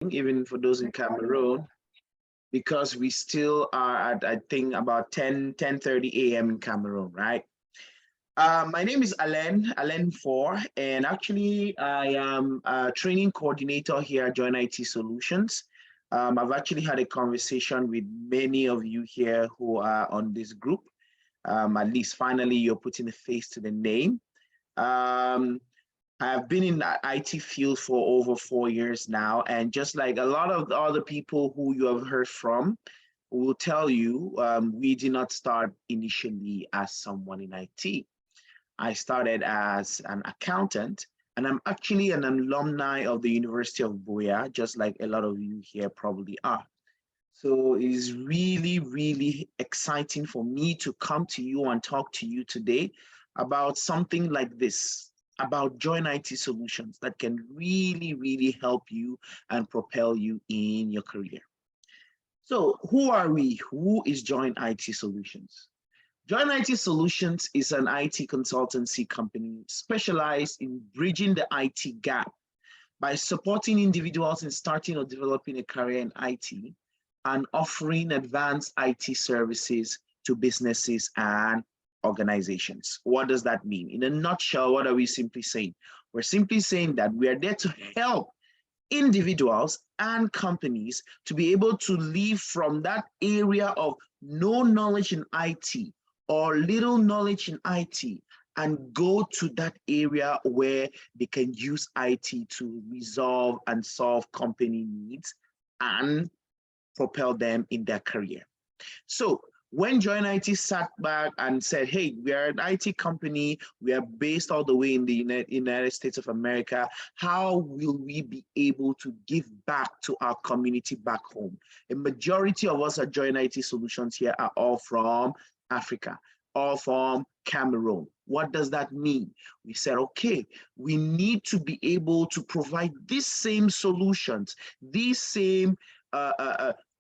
even for those in Cameroon, because we still are at, I think, about 10:30 a.m. in Cameroon, right? My name is Alain Four, and actually I am a training coordinator here at JoinIT Solutions. I've actually had a conversation with many of you here who are on this group. At least finally you're putting a face to the name. Um, I've been in the IT field for over 4 years now, and just like a lot of the other people who you have heard from will tell you, we did not start initially as someone in IT. I started as an accountant, and I'm actually an alumni of the University of Buea, just like a lot of you here probably are. So it's really, really exciting for me to come to you and talk to you today about something like this, about Join IT solutions that can really, really help you and propel you in your career. So who are we? Who is Join IT Solutions? Join IT Solutions is an IT consultancy company specialized in bridging the IT gap by supporting individuals in starting or developing a career in IT and offering advanced IT services to businesses and organizations. What does that mean? In a nutshell, what are we simply saying? We're simply saying that we are there to help individuals and companies to be able to leave from that area of no knowledge in IT or little knowledge in IT and go to that area where they can use IT to resolve and solve company needs and propel them in their career. So when Join IT sat back and said, hey, we are an IT company, we are based all the way in the United States of America, how will we be able to give back to our community back home? A majority of us at Join IT Solutions here are all from Africa, all from Cameroon. What does that mean? We said, okay, we need to be able to provide these same solutions, these same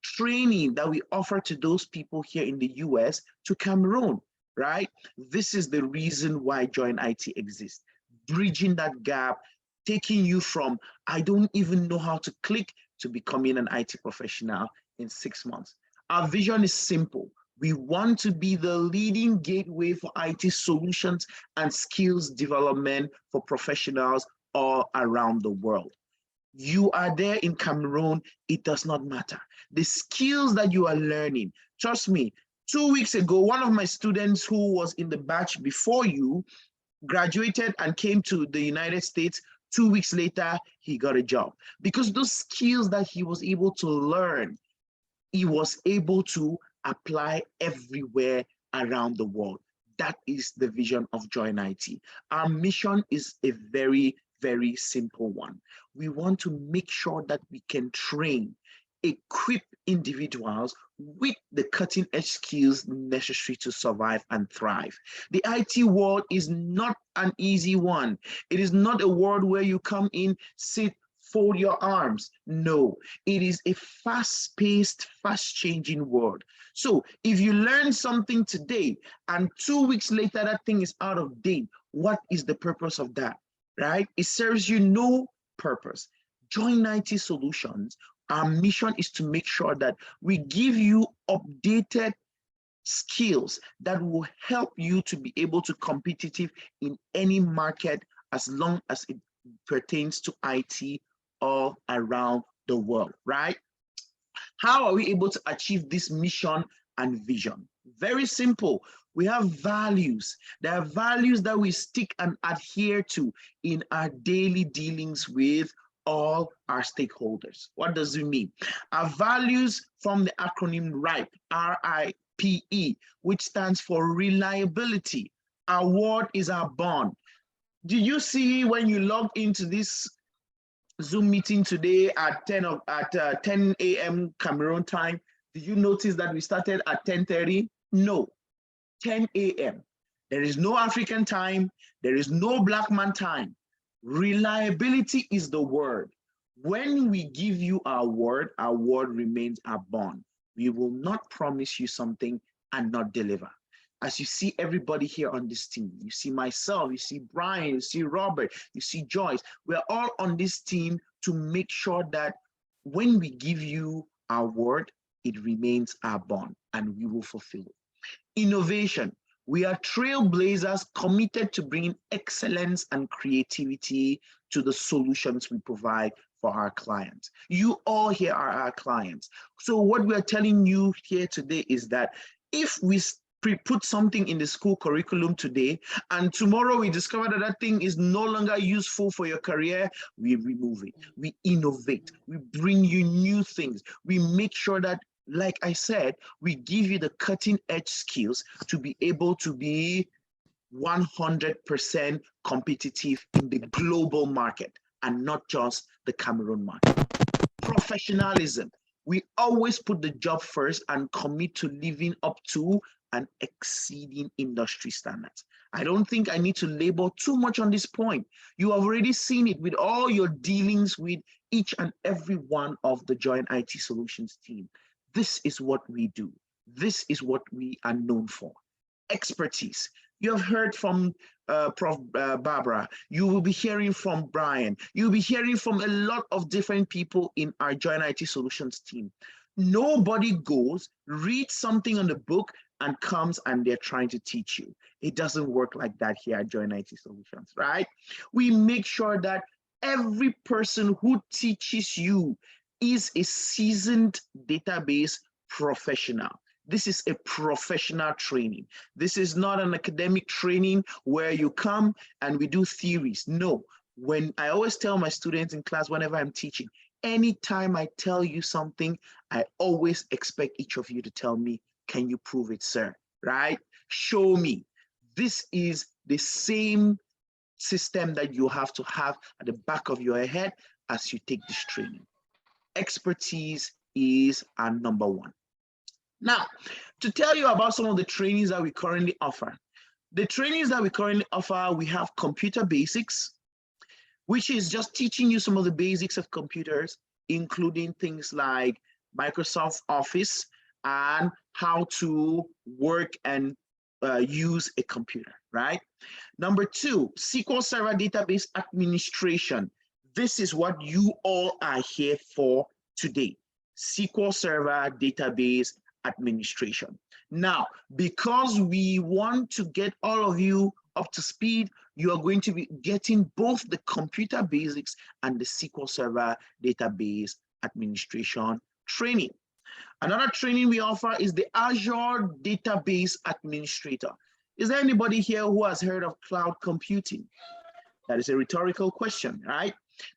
training that we offer to those people here in the US to Cameroon, right? This is the reason why Join IT exists, bridging that gap, taking you from, I don't even know how to click, to becoming an IT professional in 6 months. Our vision is simple. We want to be the leading gateway for IT solutions and skills development for professionals all around the world. You are there in Cameroon, it does not matter. The skills that you are learning, trust me, 2 weeks ago, one of my students who was in the batch before you graduated and came to the United States. 2 weeks later, he got a job because those skills that he was able to learn, he was able to apply everywhere around the world. That is the vision of Join IT. Our mission is a very, very simple one. We want to make sure that we can train, equip individuals with the cutting edge skills necessary to survive and thrive. The IT world is not an easy one. It is not a world where you come in, sit, fold your arms. No, it is a fast-paced, fast-changing world. So if you learn something today and 2 weeks later that thing is out of date, what is the purpose of that, right? It serves you no purpose. Join IT Solutions, our mission is to make sure that we give you updated skills that will help you to be able to competitive in any market as long as it pertains to IT all around the world, right? How are we able to achieve this mission and vision? Very simple. We have values. There are values that we stick and adhere to in our daily dealings with all our stakeholders. What does it mean? Our values from the acronym RIPE, R-I-P-E, which stands for reliability. Our word is our bond. Do you see when you log into this Zoom meeting today at 10 a.m. Cameroon time? Did you notice that we started at 10:30? No, 10 a.m. There is no African time. There is no black man time. Reliability is the word. When we give you our word remains our bond. We will not promise you something and not deliver. As you see everybody here on this team, you see myself, you see Brian, you see Robert, you see Joyce, we're all on this team to make sure that when we give you our word, it remains our bond and we will fulfill it. Innovation. We are trailblazers committed to bringing excellence and creativity to the solutions we provide for our clients. You all here are our clients. So what we are telling you here today is that if we put something in the school curriculum today, and tomorrow we discover that that thing is no longer useful for your career, we remove it, we innovate, we bring you new things, we make sure that, like I said, we give you the cutting edge skills to be able to be 100% competitive in the global market and not just the Cameroon market. Professionalism. We always put the job first and commit to living up to and exceeding industry standards. I don't think I need to labor too much on this point. You have already seen it with all your dealings with each and every one of the JoinIT Solutions team. This is what we do. This is what we are known for. Expertise. You have heard from Prof. Barbara. You will be hearing from Brian. You'll be hearing from a lot of different people in our JoinIT Solutions team. Nobody goes, reads something on the book, and comes and they're trying to teach you. It doesn't work like that here at JoinIT Solutions, right? We make sure that every person who teaches you is a seasoned database professional. This is a professional training. This is not an academic training where you come and we do theories. No, when I always tell my students in class, whenever I'm teaching, anytime I tell you something, I always expect each of you to tell me, can you prove it, sir? Right? Show me. This is the same system that you have to have at the back of your head as you take this training. Expertise is our number one. Now, to tell you about some of the trainings that we currently offer. The trainings that we currently offer, we have computer basics, which is just teaching you some of the basics of computers, including things like Microsoft Office and how to work and use a computer, right? Number two, SQL Server Database Administration. This is what you all are here for today. SQL Server Database Administration. Now, because we want to get all of you up to speed, you are going to be getting both the computer basics and the SQL Server Database Administration training. Another training we offer is the Azure Database Administrator. Is there anybody here who has heard of cloud computing? That is a rhetorical question, right?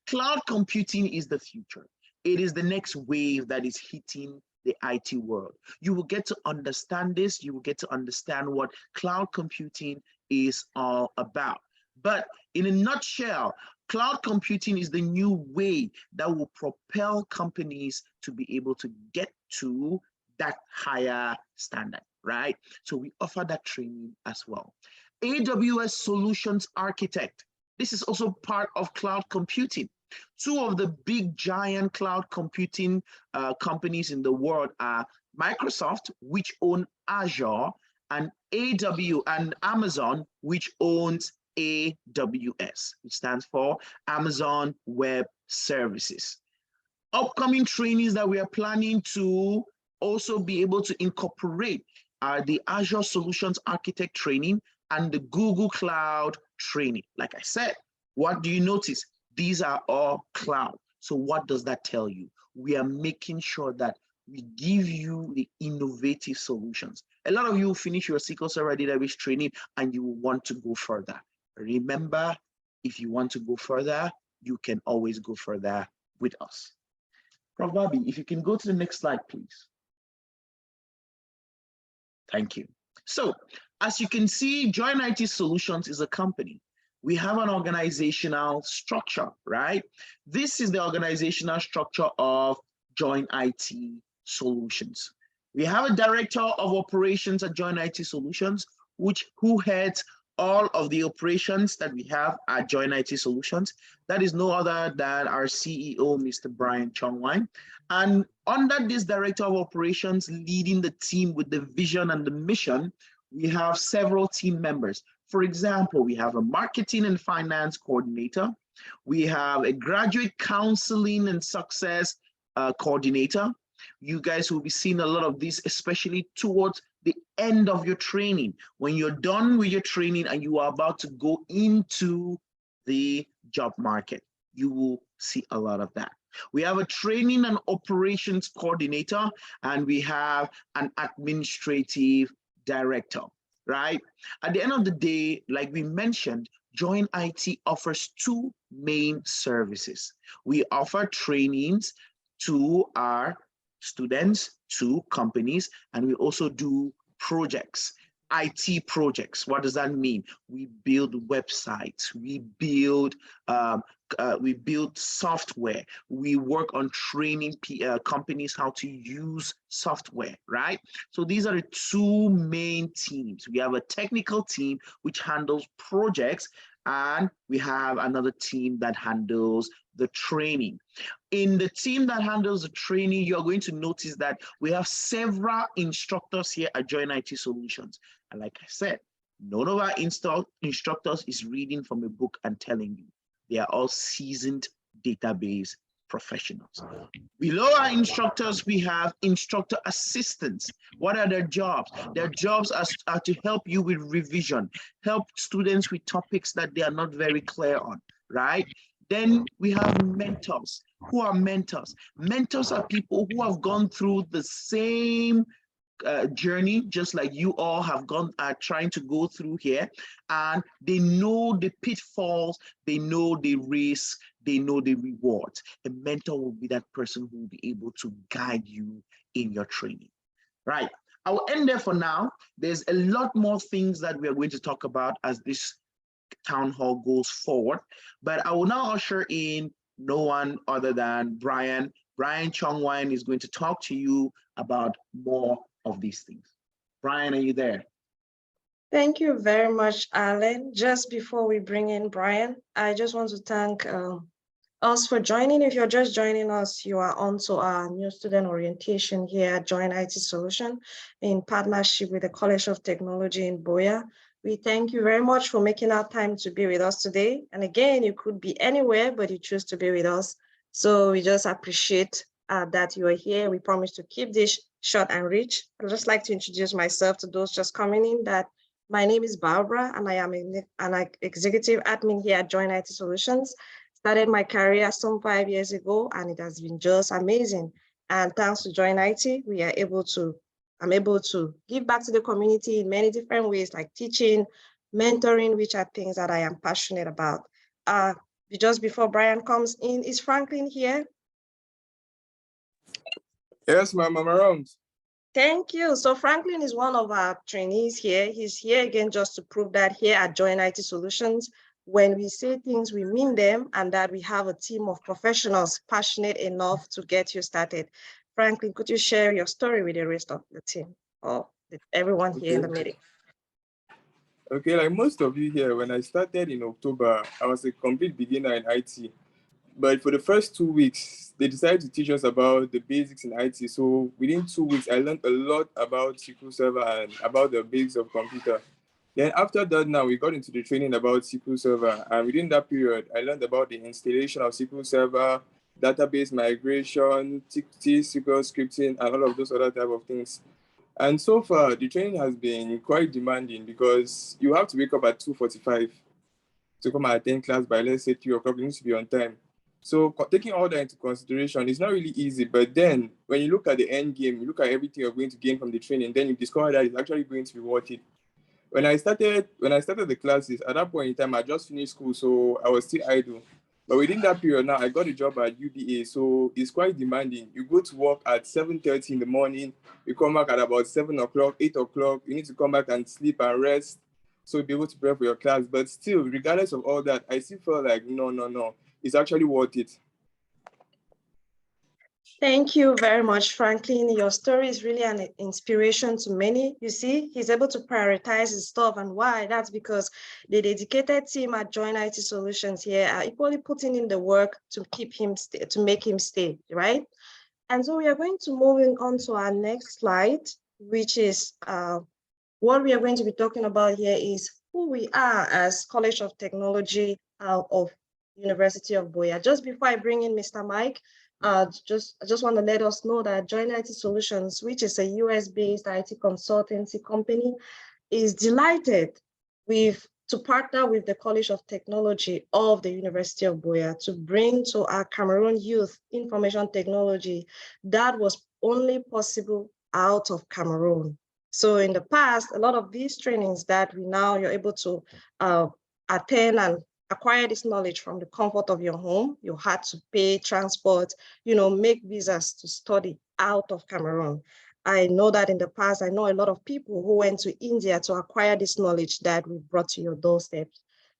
Cloud computing is the future. It is the next wave that is hitting the IT world. You will get to understand this. You will get to understand what cloud computing is all about. But in a nutshell, cloud computing is the new way that will propel companies to be able to get to that higher standard, right? So we offer that training as well. AWS Solutions Architect. This is also part of cloud computing. Two of the big giant cloud computing companies in the world are Microsoft, which own Azure, and Amazon, which owns AWS, which stands for Amazon Web Services. Upcoming trainings that we are planning to also be able to incorporate are the Azure Solutions Architect training and the Google Cloud training. Like I said, what do you notice? These are all cloud. So what does that tell you? We are making sure that we give you the innovative solutions. A lot of you finish your SQL Server Database training and you want to go further. Remember, if you want to go further, you can always go further with us. Prof. Bobby, if you can go to the next slide, please. Thank you. So, as you can see, JoinIT Solutions is a company. We have an organizational structure, right? This is the organizational structure of JoinIT Solutions. We have a director of operations at JoinIT Solutions, who heads all of the operations that we have at JoinIT Solutions. That is no other than our CEO, Mr. Brian Chongwine. And under this director of operations, leading the team with the vision and the mission, we have several team members. For example, we have a marketing and finance coordinator. We have a graduate counseling and success coordinator. You guys will be seeing a lot of this, especially towards the end of your training. When you're done with your training and you are about to go into the job market, you will see a lot of that. We have a training and operations coordinator, and we have an administrative director, right? At the end of the day, like we mentioned, JoinIT offers two main services. We offer trainings to our students, to companies, and we also do projects. IT projects. What does that mean? We build websites, we build software, we work on training companies how to use software, right? So these are the two main teams. We have a technical team which handles projects, and we have another team that handles the training. In the team that handles the training, you're going to notice that we have several instructors here at JoinIT Solutions. And like I said, none of our instructors is reading from a book and telling you. They are all seasoned database professionals. Below our instructors, we have instructor assistants. What are their jobs? Their jobs are to help you with revision, help students with topics that they are not very clear on, right? Then we have mentors. Who are mentors? Mentors are people who have gone through the same journey, just like you all have gone trying to go through here, and they know the pitfalls, they know the risks, they know the rewards. A mentor will be that person who will be able to guide you in your training, right? I will end there for now. There's a lot more things that we are going to talk about as this town hall goes forward, but I will now usher in no one other than Brian. Brian Chongwine is going to talk to you about more of these things. Brian, are you there? Thank you very much, Alan. Just before we bring in Brian, I just want to thank us for joining. If you're just joining us, you are on to our new student orientation here at JoinIT Solution in partnership with the College of Technology in Buea. We thank you very much for making our time to be with us today. And again, you could be anywhere, but you choose to be with us. So we just appreciate that you are here. We promise to keep this short and rich. I'd just like to introduce myself to those just coming in, that my name is Barbara, and I am an executive admin here at JoinIT Solutions. Started my career some 5 years ago, and it has been just amazing. And thanks to JoinIT, I'm able to give back to the community in many different ways, like teaching, mentoring, which are things that I am passionate about. Just before Brian comes in, is Franklin here? Yes, ma'am, I'm around. Thank you. So Franklin is one of our trainees here. He's here again just to prove that here at JoinIT Solutions, when we say things, we mean them, and that we have a team of professionals passionate enough to get you started. Franklin, could you share your story with the rest of the team or everyone here in the meeting? Okay, like most of you here, when I started in October, I was a complete beginner in IT. But for the first 2 weeks, they decided to teach us about the basics in IT. So within 2 weeks, I learned a lot about SQL Server and about the basics of computer. Then after that, now we got into the training about SQL Server. And within that period, I learned about the installation of SQL Server, database migration, T-SQL scripting, and all of those other type of things. And so far, the training has been quite demanding because you have to wake up at 2:45 to come and attend class by, let's say, 3 o'clock. You need to be on time. So taking all that into consideration, it's not really easy. But then when you look at the end game, you look at everything you're going to gain from the training, then you discover that it's actually going to be worth it. When I started the classes, at that point in time, I just finished school, so I was still idle. But within that period now, I got a job at UBA, so it's quite demanding. You go to work at 7:30 in the morning, you come back at about 7 o'clock, 8 o'clock, you need to come back and sleep and rest, so you'll be able to prepare for your class. But still, regardless of all that, I still felt like, no, it's actually worth it. Thank you very much, Franklin. Your story is really an inspiration to many. You see, he's able to prioritize his stuff, and why? That's because the dedicated team at JoinIT Solutions here are equally putting in the work to keep him to make him stay, right? And so we are going to move on to our next slide, which is what we are going to be talking about here is who we are as College of Technology of University of Buea. Just before I bring in Mr. Mike, I just want to let us know that JoinIT Solutions, which is a US-based IT consultancy company, is delighted to partner with the College of Technology of the University of Buea to bring to our Cameroon youth information technology that was only possible out of Cameroon. So in the past, a lot of these trainings that you're able to attend and acquire this knowledge from the comfort of your home. You had to pay transport, make visas to study out of Cameroon. I know that in the past, I know a lot of people who went to India to acquire this knowledge that we brought to your doorstep.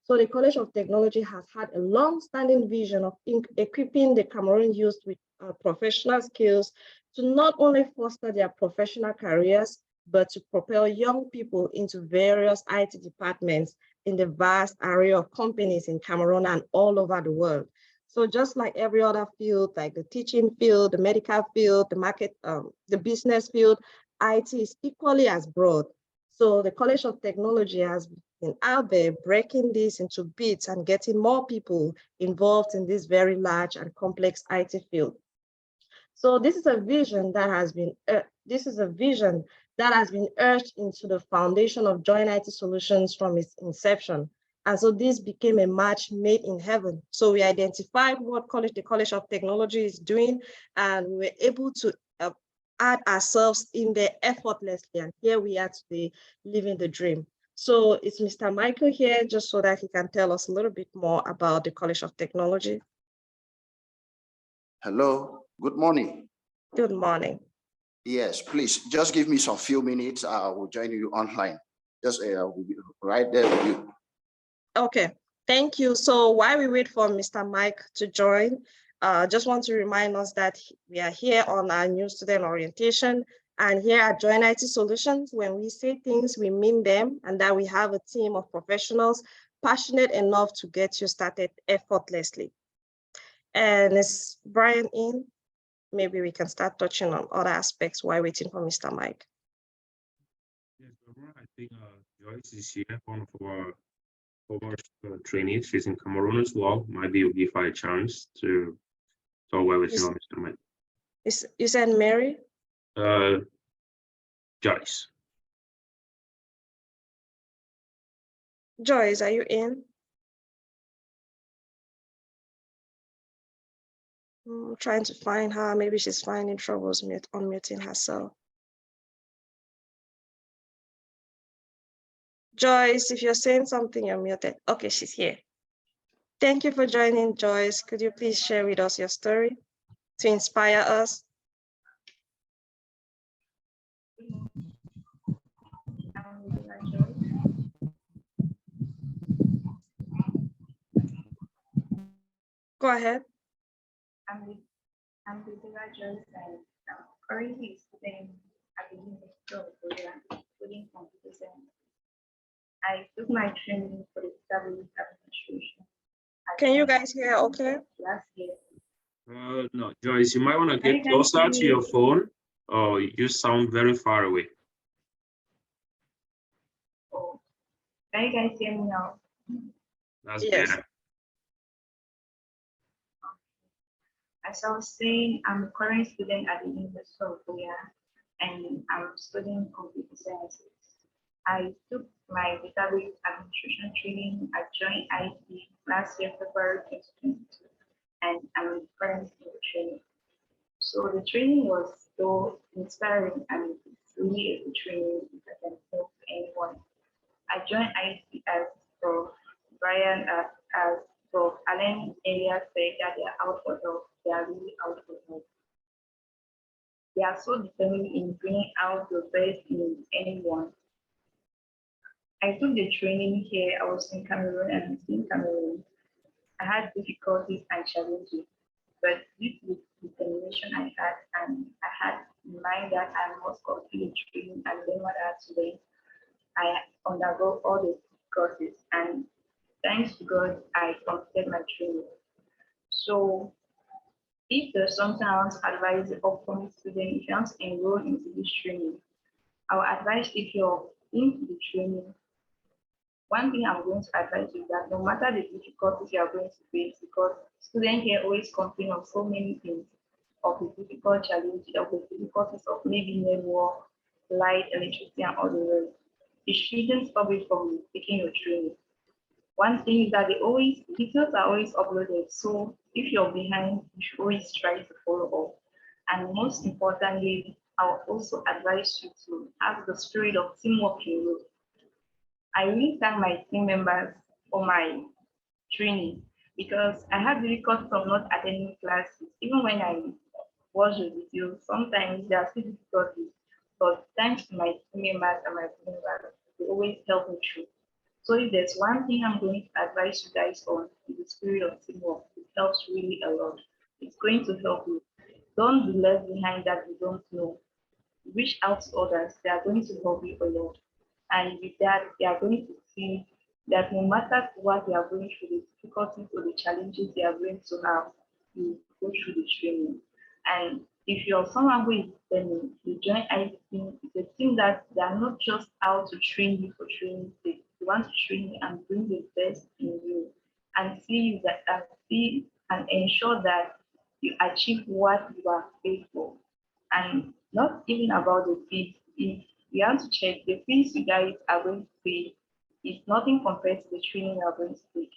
So the College of Technology has had a long-standing vision of equipping the Cameroon youth with professional skills to not only foster their professional careers, but to propel young people into various IT departments in the vast array of companies in Cameroon and all over the world. So just like every other field, like the teaching field, the medical field, the market, the business field, IT is equally as broad. So the College of Technology has been out there breaking this into bits and getting more people involved in this very large and complex IT field. So this is a vision that has been urged into the foundation of JoinIT Solutions from its inception. And so this became a match made in heaven. So we identified what the College of Technology is doing, and we were able to add ourselves in there effortlessly. And here we are today living the dream. So it's Mr. Michael here, just so that he can tell us a little bit more about the College of Technology. Hello, good morning. Good morning. Yes, please just give me some few minutes. I will join you online. Just we'll be right there with you. Okay, thank you. So while we wait for Mr. Mike to join, just want to remind us that we are here on our new student orientation, and here at JoinIT Solutions, when we say things, we mean them, and that we have a team of professionals passionate enough to get you started effortlessly. And is Brian in? Maybe we can start touching on other aspects while waiting for Mr. Mike. Yes, I think Joyce is here, one of our trainees. She's in Cameroon as well. Maybe you'll give her a chance to talk while waiting on Mr. Mike. You said Mary? Joyce. Joyce, are you in? I'm trying to find her. Maybe she's finding troubles unmuting herself. Joyce, if you're saying something, you're muted. Okay, she's here. Thank you for joining, Joyce. Could you please share with us your story to inspire us? Go ahead. I'm Buea Joyce, and I'm currently studying at the University of Buea, studying computer science. I took my training for the database administration. Can you guys hear okay? Last year. No, Joyce, you might want to get closer to your phone, or you sound very far away. Oh, can you guys hear me now? That's Yes. better. As I was saying, I'm a current student at the University of Buea, and I'm studying computer sciences. I took my database administration training at JoinIT last year, February 2022, and I'm currently in the training. So the training was so inspiring, and it's really a good training that can help anyone. I joined IT as Prof. Brian, as Prof. Allen earlier said that they are out for help. They are really out for help. They are so determined in bringing out the best in anyone. I took the training here. I was in Cameroon, and in Cameroon, I had difficulties and challenges, but due to the determination I had, and I had in mind that I must complete the training and learn what I had to learn, I undergo all the courses, and thanks to God, I completed my training. So if there's something I want to advise the upcoming student, if you want to enroll into this training, I will advise, if you're into the training, one thing I'm going to advise you is that no matter the difficulties you are going to face, because students here always complain of so many things, of the difficult challenge, of the difficulties of maybe network, light, electricity, and all the rest. It shouldn't stop you from taking your training. One thing is that details are always uploaded. So if you're behind, you should always try to follow up. And most importantly, I will also advise you to have the spirit of teamwork in you. I really thank my team members for my training because I had difficulty from not attending classes. Even when I watch the videos, sometimes there are still difficulties. But thanks to my team members and my team members, they always help me through. So if there's one thing I'm going to advise you guys on, is the spirit of teamwork. It helps really a lot. It's going to help you. Don't be left behind that you don't know. Reach out to others. They are going to help you a lot. And with that, they are going to see that no matter what they are going through, the difficulties or the challenges they are going to have, you go through the training. And if you're someone who is learning, the JoinIT team is a team that they are not just out to train you for training sake. They want to train you and bring the best in you and see and ensure that you achieve what you are paid for. And not even about the fees. If you have to check the fees you guys are going to pay, is nothing compared to the training you are going to take.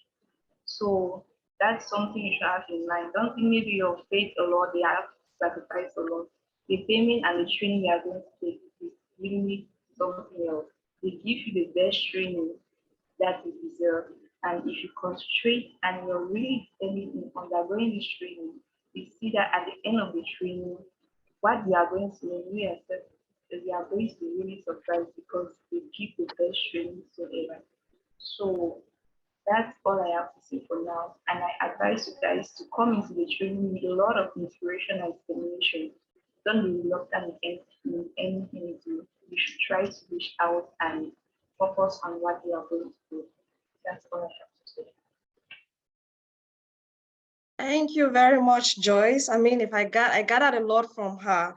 So that's something you should have in mind. Don't think maybe you're paid a lot, they have to sacrifice a lot. The payment and the training you are going to take is really something else. They give you the best training that you deserve. And if you concentrate and you're really determined in undergoing this training, you see that at the end of the training, what we are going to really accept is we are going to be really surprised because they give the best training so ever. So that's all I have to say for now. And I advise you guys to come into the training with a lot of inspiration and determination. Don't be reluctant in anything you do. You should try to reach out and focus on what you are going to do. That's all I have to say. Thank you very much, Joyce. I mean, I gathered a lot from her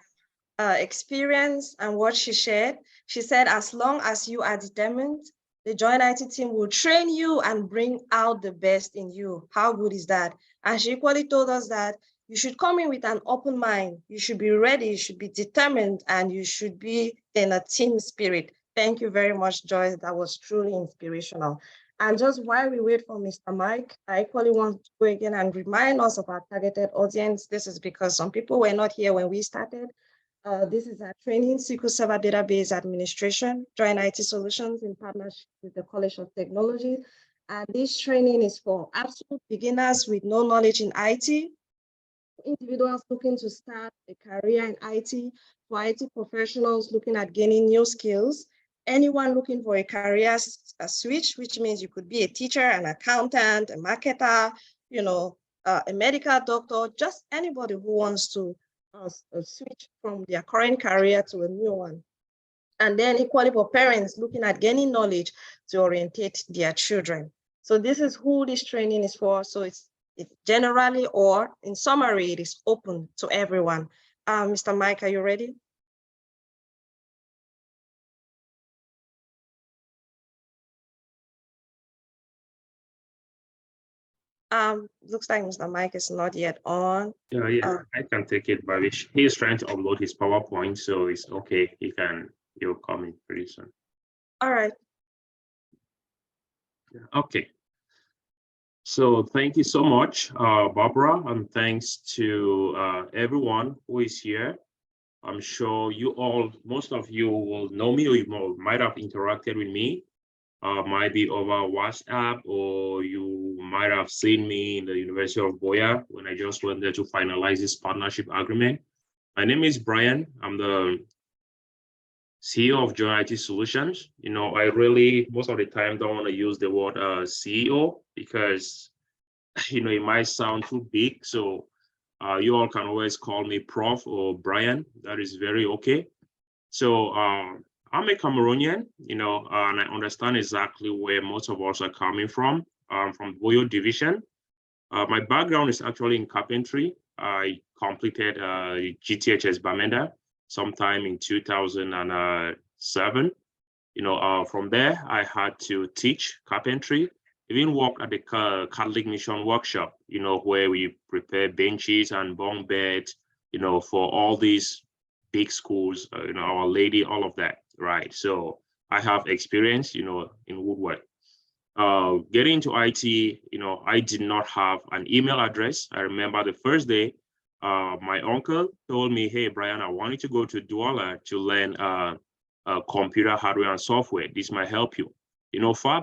experience and what she shared. She said, as long as you are determined, the JoinIT team will train you and bring out the best in you. How good is that? And she equally told us that you should come in with an open mind. You should be ready, you should be determined, and you should be in a team spirit. Thank you very much, Joyce. That was truly inspirational. And just while we wait for Mr. Mike, I equally want to go again and remind us of our targeted audience. This is because some people were not here when we started. This is our training, SQL Server Database Administration, JoinIT Solutions in partnership with the College of Technology. And this training is for absolute beginners with no knowledge in IT, individuals looking to start a career in IT, for IT professionals looking at gaining new skills, anyone looking for a career switch, which means you could be a teacher, an accountant, a marketer, a medical doctor, just anybody who wants to switch from their current career to a new one. And then equally for parents looking at gaining knowledge to orientate their children. So this is who this training is for. So it's generally, or in summary, it is open to everyone. Mr. Mike, are you ready? Looks like Mr. Mike is not yet on. Yeah, I can take it, but he's trying to upload his PowerPoint, so it's okay. He'll come in pretty soon. All right. Okay. So thank you so much, Barbara, and thanks to everyone who is here. I'm sure most of you will know me, or you might have interacted with me. Might be over WhatsApp, or you might have seen me in the University of Buea when I just went there to finalize this partnership agreement. My name is Brian. I'm the CEO of JoinIT Solutions. I really, most of the time, don't want to use the word CEO because, it might sound too big. So you all can always call me Prof or Brian. That is very okay. So I'm a Cameroonian, and I understand exactly where most of us are coming from Buea division. My background is actually in carpentry. I completed GTHS Bamenda sometime in 2007. From there, I had to teach carpentry, even work at the Catholic Mission Workshop, where we prepare benches and bunk beds, you know, for all these big schools, you know, Our Lady, all of that, right? So I have experience, you know, in woodwork. Getting into IT, you know, I did not have an email address. I remember the first day, my uncle told me, hey, Brian, I want you to go to Buea to learn computer hardware and software. This might help you. You know, far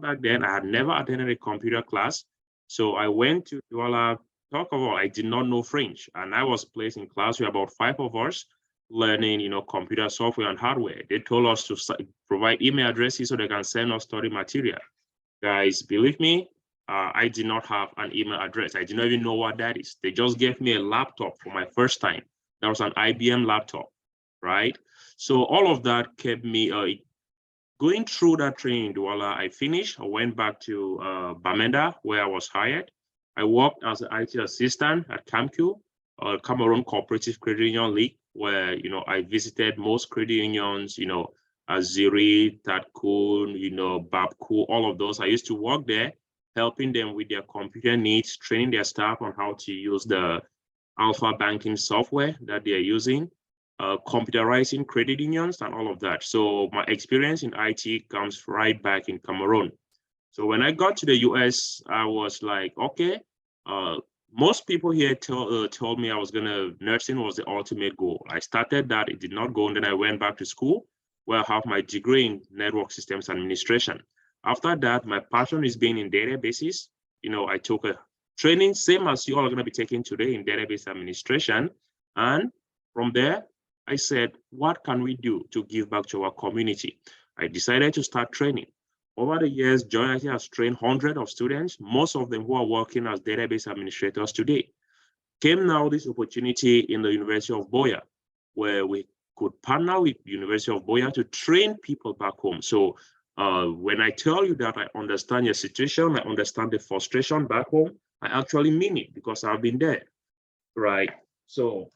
back then, I had never attended a computer class. So I went to Buea. Talk of all, I did not know French. And I was placed in class with about 5 of us learning, you know, computer software and hardware. They told us to provide email addresses so they can send us study material. Guys, believe me, I did not have an email address. I did not even know what that is. They just gave me a laptop for my first time. That was an IBM laptop, right? So all of that kept me going through that training in Douala. I finished. I went back to Bamenda, where I was hired. I worked as an IT assistant at CAMQ, Cameroon Cooperative Credit Union League, where, you know, I visited most credit unions, you know, Azuri, Tatkun, you know, Babku, all of those. I used to work there, helping them with their computer needs, training their staff on how to use the alpha banking software that they're using, computerizing credit unions and all of that. So my experience in IT comes right back in Cameroon. So when I got to the US, I was like, okay, most people here told me I was nursing was the ultimate goal. I started that, it did not go, and then I went back to school where I have my degree in network systems administration. After that, my passion is being in databases. You know, I took a training, same as you all are going to be taking today, in database administration. And from there, I said, what can we do to give back to our community? I decided to start training. Over the years, JoinIT has trained hundreds of students, most of them who are working as database administrators today. Came now this opportunity in the University of Buea, where we could partner with the University of Buea to train people back home. So when I tell you that I understand your situation, I understand the frustration back home, I actually mean it because I've been there, right? So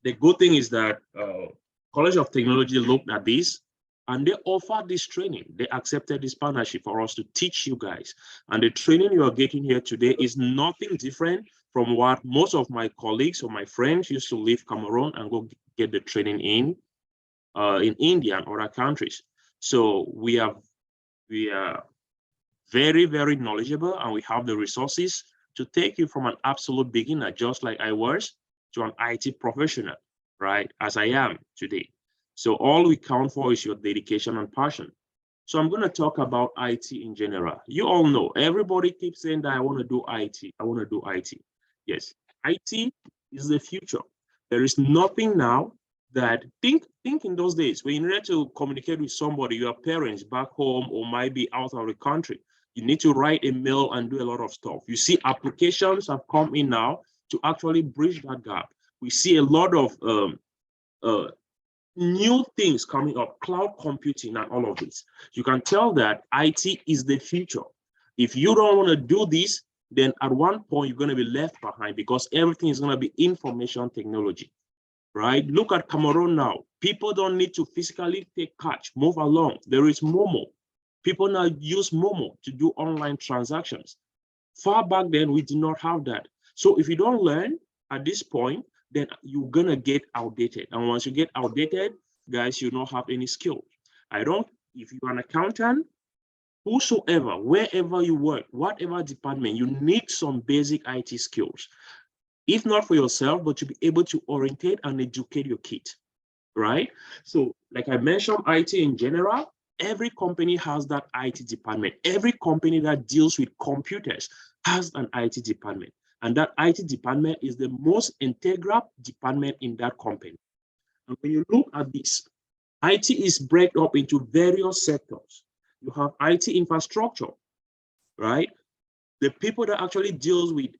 the good thing is that College of Technology looked at this and they offered this training. They accepted this partnership for us to teach you guys. And the training you are getting here today is nothing different from what most of my colleagues or my friends used to leave Cameroon and go get the training in India and other countries. So we are very, very knowledgeable, and we have the resources to take you from an absolute beginner, just like I was, to an IT professional, right, as I am today. So all we count for is your dedication and passion. So I'm going to talk about IT in general. You all know, everybody keeps saying that I want to do IT. I want to do IT. Yes, IT is the future. There is nothing now that, think in those days, when you needed to communicate with somebody, your parents back home or might be out of the country, you need to write a mail and do a lot of stuff. You see applications have come in now to actually bridge that gap. We see a lot of new things coming up, cloud computing and all of this. You can tell that IT is the future. If you don't want to do this, then at one point you're going to be left behind because everything is going to be information technology, right? Look at Cameroon now. People don't need to physically take cash, move along. There is Momo. People now use Momo to do online transactions. Far back then, we did not have that. So if you don't learn at this point, then you're gonna get outdated. And once you get outdated, guys, you don't have any skill. If you're an accountant, whosoever, wherever you work, whatever department, you need some basic IT skills. If not for yourself, but to be able to orientate and educate your kid, right? So like I mentioned, IT in general, every company has that IT department. Every company that deals with computers has an IT department. And that IT department is the most integral department in that company. And when you look at this, IT is broken up into various sectors. You have IT infrastructure, right? The people that actually deals with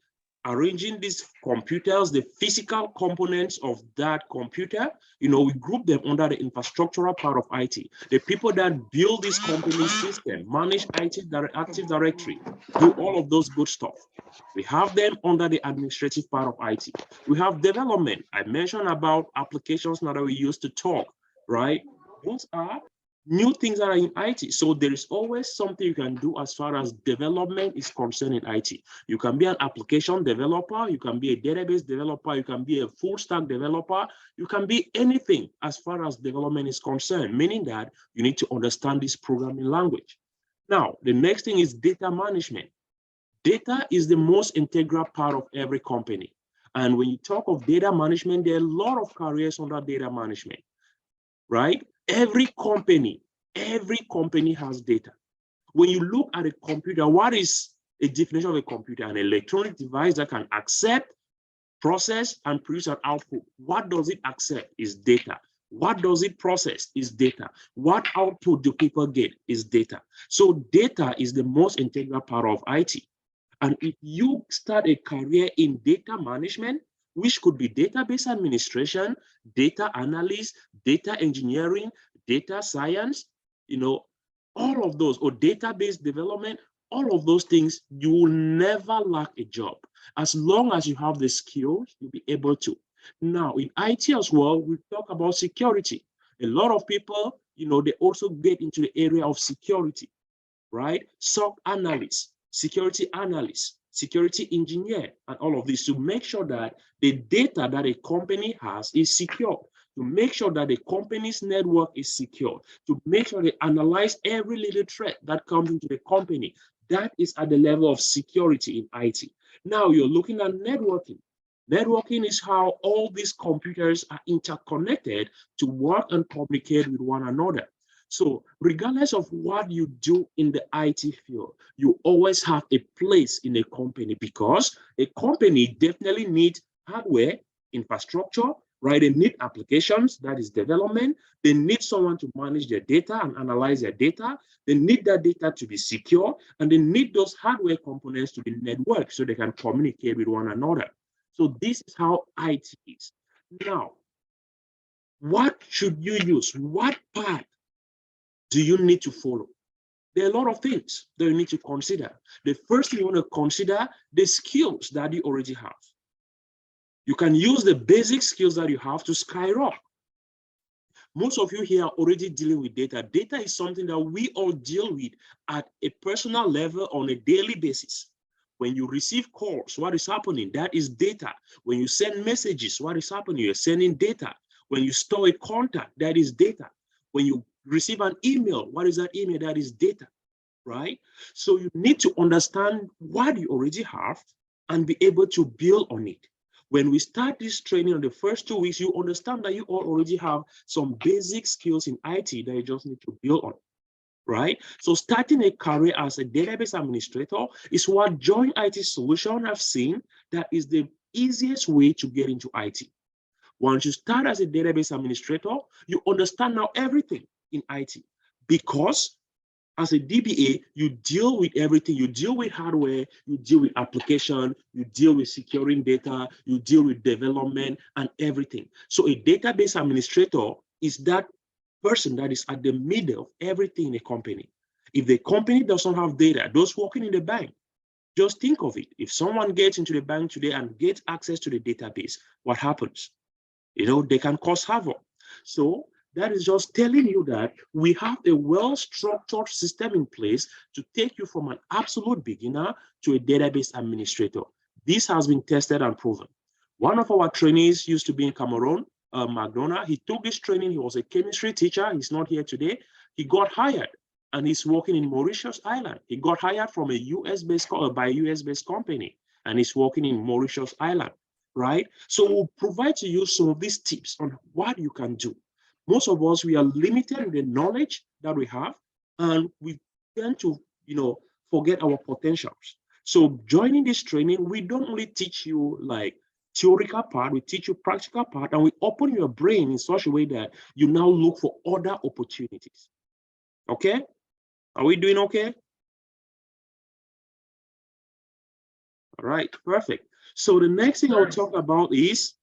arranging these computers, the physical components of that computer, you know, we group them under the infrastructural part of IT. The people that build this company system, manage Active Directory, do all of those good stuff. We have them under the administrative part of IT. We have development. I mentioned about applications now that we use to talk, right? Those are new things that are in IT. So there is always something you can do as far as development is concerned in IT. You can be an application developer, you can be a database developer, you can be a full stack developer, you can be anything as far as development is concerned, meaning that you need to understand this programming language. Now, the next thing is data management. Data is the most integral part of every company. And when you talk of data management, there are a lot of careers under data management, right? Every company has data. When you look at a computer, what is a definition of a computer? An electronic device that can accept, process, and produce an output. What does it accept? Is data. What does it process? Is data. What output do people get? Is data. So data is the most integral part of IT. And if you start a career in data management, which could be database administration, data analyst, data engineering, data science, all of those, or database development, all of those things, you will never lack a job. As long as you have the skills, you'll be able to. Now, in IT as well, we talk about security. A lot of people, they also get into the area of security, right? SOC analysts, security analyst, security engineer, and all of this to make sure that the data that a company has is secure, to make sure that the company's network is secure, to make sure they analyze every little threat that comes into the company. That is at the level of security in IT. Now you're looking at networking. Networking is how all these computers are interconnected to work and communicate with one another. So regardless of what you do in the IT field, you always have a place in a company, because a company definitely needs hardware, infrastructure, right? They need applications, that is development. They need someone to manage their data and analyze their data. They need that data to be secure, and they need those hardware components to be networked so they can communicate with one another. So this is how IT is. Now, what should you use? What path do you need to follow? There are a lot of things that you need to consider. The first thing you want to consider, the skills that you already have. You can use the basic skills that you have to skyrocket. Most of you here are already dealing with data. Data is something that we all deal with at a personal level on a daily basis. When you receive calls, what is happening? That is data. When you send messages, what is happening? You're sending data. When you store a contact, that is data. When you receive an email, what is that email? That is data, right? So you need to understand what you already have and be able to build on it. When we start this training on the first 2 weeks, you understand that you all already have some basic skills in IT that you just need to build on, right? So starting a career as a database administrator is what JoinIT Solution have seen that is the easiest way to get into IT. Once you start as a database administrator, you understand now everything in IT, because as a DBA, you deal with everything. You deal with hardware, you deal with application, you deal with securing data, you deal with development and everything. So a database administrator is that person that is at the middle of everything in a company. If the company doesn't have data, those working in the bank, just think of it. If someone gets into the bank today and gets access to the database, what happens? They can cause havoc. So that is just telling you that we have a well-structured system in place to take you from an absolute beginner to a database administrator. This has been tested and proven. One of our trainees used to be in Cameroon, McDonough. He took this training. He was a chemistry teacher. He's not here today. He got hired and he's working in Mauritius Island. He got hired from a US-based company, and he's working in Mauritius Island, right? So we'll provide to you some of these tips on what you can do. Most of us, we are limited in the knowledge that we have, and we tend to, forget our potentials. So joining this training, we don't only teach you like theoretical part, we teach you practical part, and we open your brain in such a way that you now look for other opportunities. Okay? Are we doing okay? All right, perfect. So the next thing I'll talk about is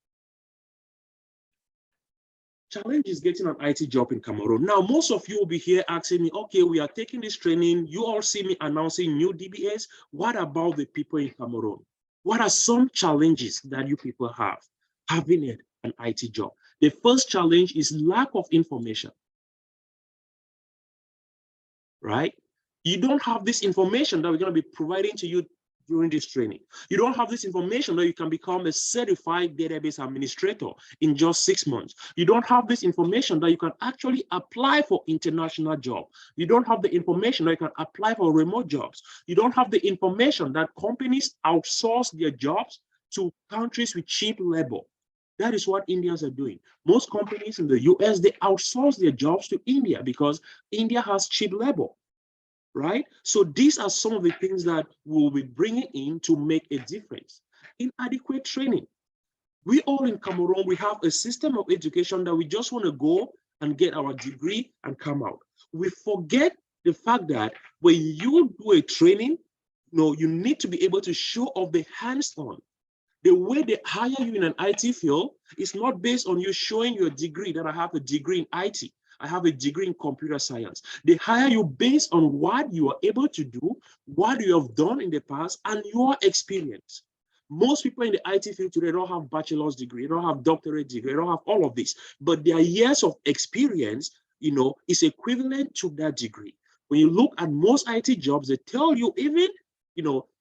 challenges getting an IT job in Cameroon. Now, most of you will be here asking me, okay, we are taking this training. You all see me announcing new DBAs. What about the people in Cameroon? What are some challenges that you people have having an IT job? The first challenge is lack of information. right? You don't have this information that we're going to be providing to you during this training. You don't have this information that you can become a certified database administrator in just 6 months. You don't have this information that you can actually apply for international jobs. You don't have the information that you can apply for remote jobs. You don't have the information that companies outsource their jobs to countries with cheap labor. That is what Indians are doing. Most companies in the US, they outsource their jobs to India because India has cheap labor. Right? So these are some of the things that we'll be bringing in to make a difference. Inadequate training. We all in Cameroon, we have a system of education that we just want to go and get our degree and come out. We forget the fact that when you do a training, you need to be able to show off the hands-on. The way they hire you in an IT field is not based on you showing your degree that I have a degree in IT. I have a degree in computer science. They hire you based on what you are able to do, what you have done in the past, and your experience. Most people in the IT field today don't have bachelor's degree, they don't have doctorate degree, they don't have all of this, but their years of experience, is equivalent to that degree. When you look at most IT jobs, they tell you even,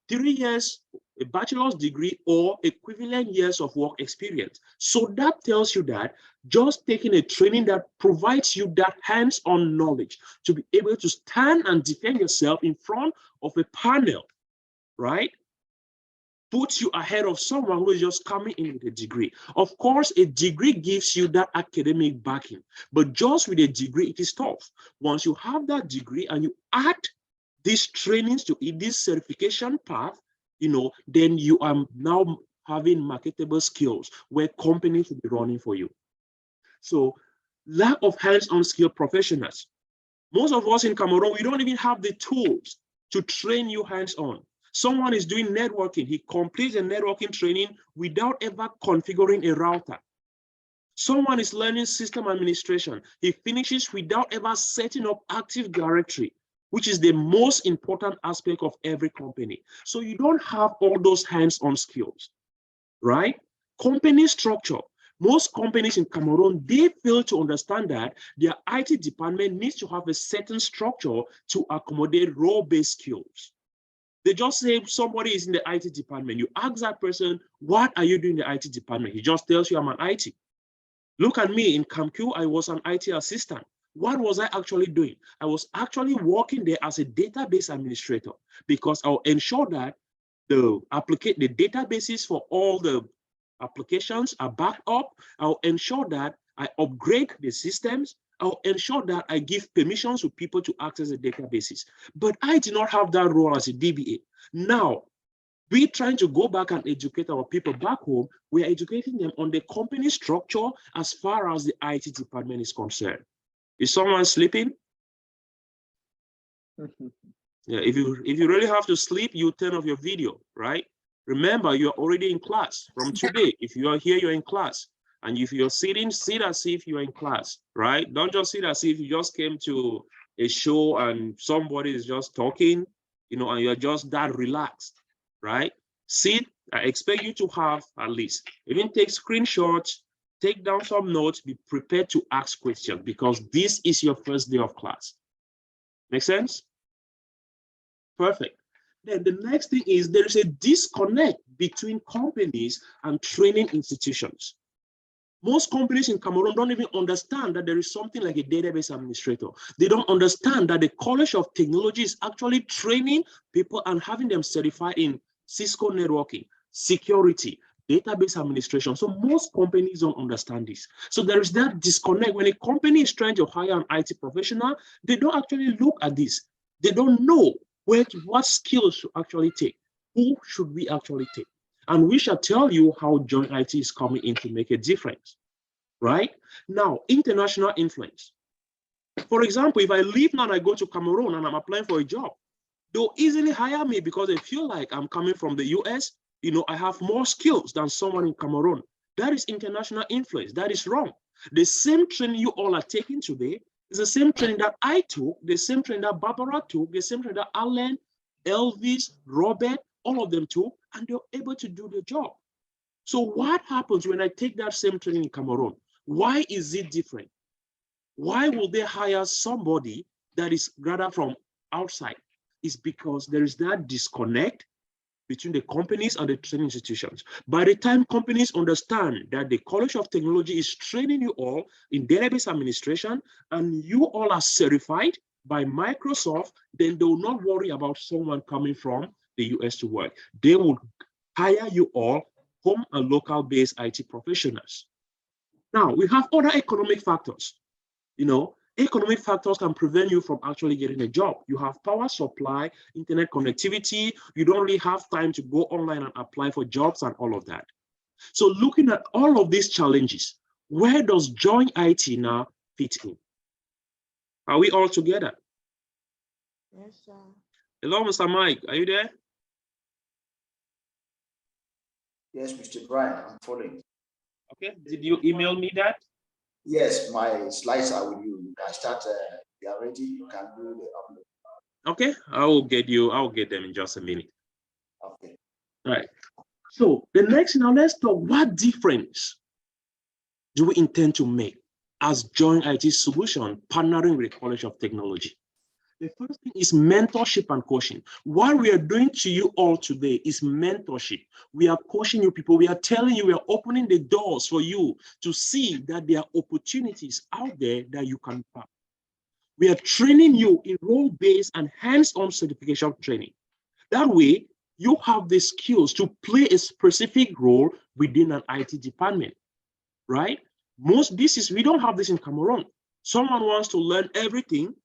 3 years, a bachelor's degree or equivalent years of work experience. So that tells you that just taking a training that provides you that hands-on knowledge to be able to stand and defend yourself in front of a panel, right? Puts you ahead of someone who is just coming in with a degree. Of course, a degree gives you that academic backing, but just with a degree, it is tough. Once you have that degree and you add these trainings to it, this certification path, then you are now having marketable skills where companies will be running for you. So lack of hands-on skill professionals. Most of us in Cameroon, we don't even have the tools to train you hands-on. Someone is doing networking. He completes a networking training without ever configuring a router. Someone is learning system administration. He finishes without ever setting up Active Directory, which is the most important aspect of every company. So you don't have all those hands-on skills, right? Company structure. Most companies in Cameroon, they fail to understand that their IT department needs to have a certain structure to accommodate role-based skills. They just say somebody is in the IT department. You ask that person, what are you doing in the IT department? He just tells you, I'm an IT. Look at me in CamQ, I was an IT assistant. What was I actually doing? I was actually working there as a database administrator because I'll ensure that the databases for all the applications are backed up. I'll ensure that I upgrade the systems. I'll ensure that I give permissions to people to access the databases. But I did not have that role as a DBA. Now, we're trying to go back and educate our people back home. We're educating them on the company structure as far as the IT department is concerned. Is someone sleeping? Yeah, if you really have to sleep, you turn off your video, right? Remember, you're already in class from today. If you are here, you're in class. And if you're sitting, sit as if you're in class, right? Don't just sit as if you just came to a show and somebody is just talking, and you're just that relaxed, right? Sit. I expect you to have at least, even take screenshots, take down some notes, be prepared to ask questions because this is your first day of class. Make sense? Perfect. Then the next thing is there is a disconnect between companies and training institutions. Most companies in Cameroon don't even understand that there is something like a database administrator. They don't understand that the College of Technology is actually training people and having them certified in Cisco networking, security, database administration. So most companies don't understand this. So there is that disconnect. When a company is trying to hire an IT professional, they don't actually look at this. They don't know what skills to actually take. Who should we actually take? And we shall tell you how JoinIT is coming in to make a difference, right? Now, international influence. For example, if I leave now and I go to Cameroon and I'm applying for a job, they'll easily hire me because they feel like I'm coming from the US. I have more skills than someone in Cameroon. That is international influence. That is wrong. The same training you all are taking today is the same training that I took, the same training that Barbara took, the same training that Alan, Elvis, Robert, all of them took, and they're able to do the job. So what happens when I take that same training in Cameroon? Why is it different? Why will they hire somebody that is rather from outside is because there is that disconnect between the companies and the training institutions. By the time companies understand that the College of Technology is training you all in database administration and you all are certified by Microsoft, then they will not worry about someone coming from the US to work. They will hire you all home and local based IT professionals. Now, we have other economic factors. You know, economic factors can prevent you from actually getting a job. You have power supply, internet connectivity. You don't really have time to go online and apply for jobs and all of that. So looking at all of these challenges, where does JoinIT now fit in? Are we all together? Yes, sir. Hello, Mr. Mike, are you there? Yes, Mr. Brian, I'm following. Okay, did you email me that? Yes, my slides are with you. You can start, they are ready, you can do the upload. Okay, I'll get them in just a minute. Okay. All right. So the next, now let's talk, what difference do we intend to make as JoinIT solution partnering with the College of Technology? The first thing is mentorship and coaching. What we are doing to you all today is mentorship. We are coaching you people. We are telling you, we are opening the doors for you to see that there are opportunities out there that you can tap. We are training you in role-based and hands-on certification training. That way, you have the skills to play a specific role within an IT department, right? We don't have this in Cameroon. Someone wants to learn everything,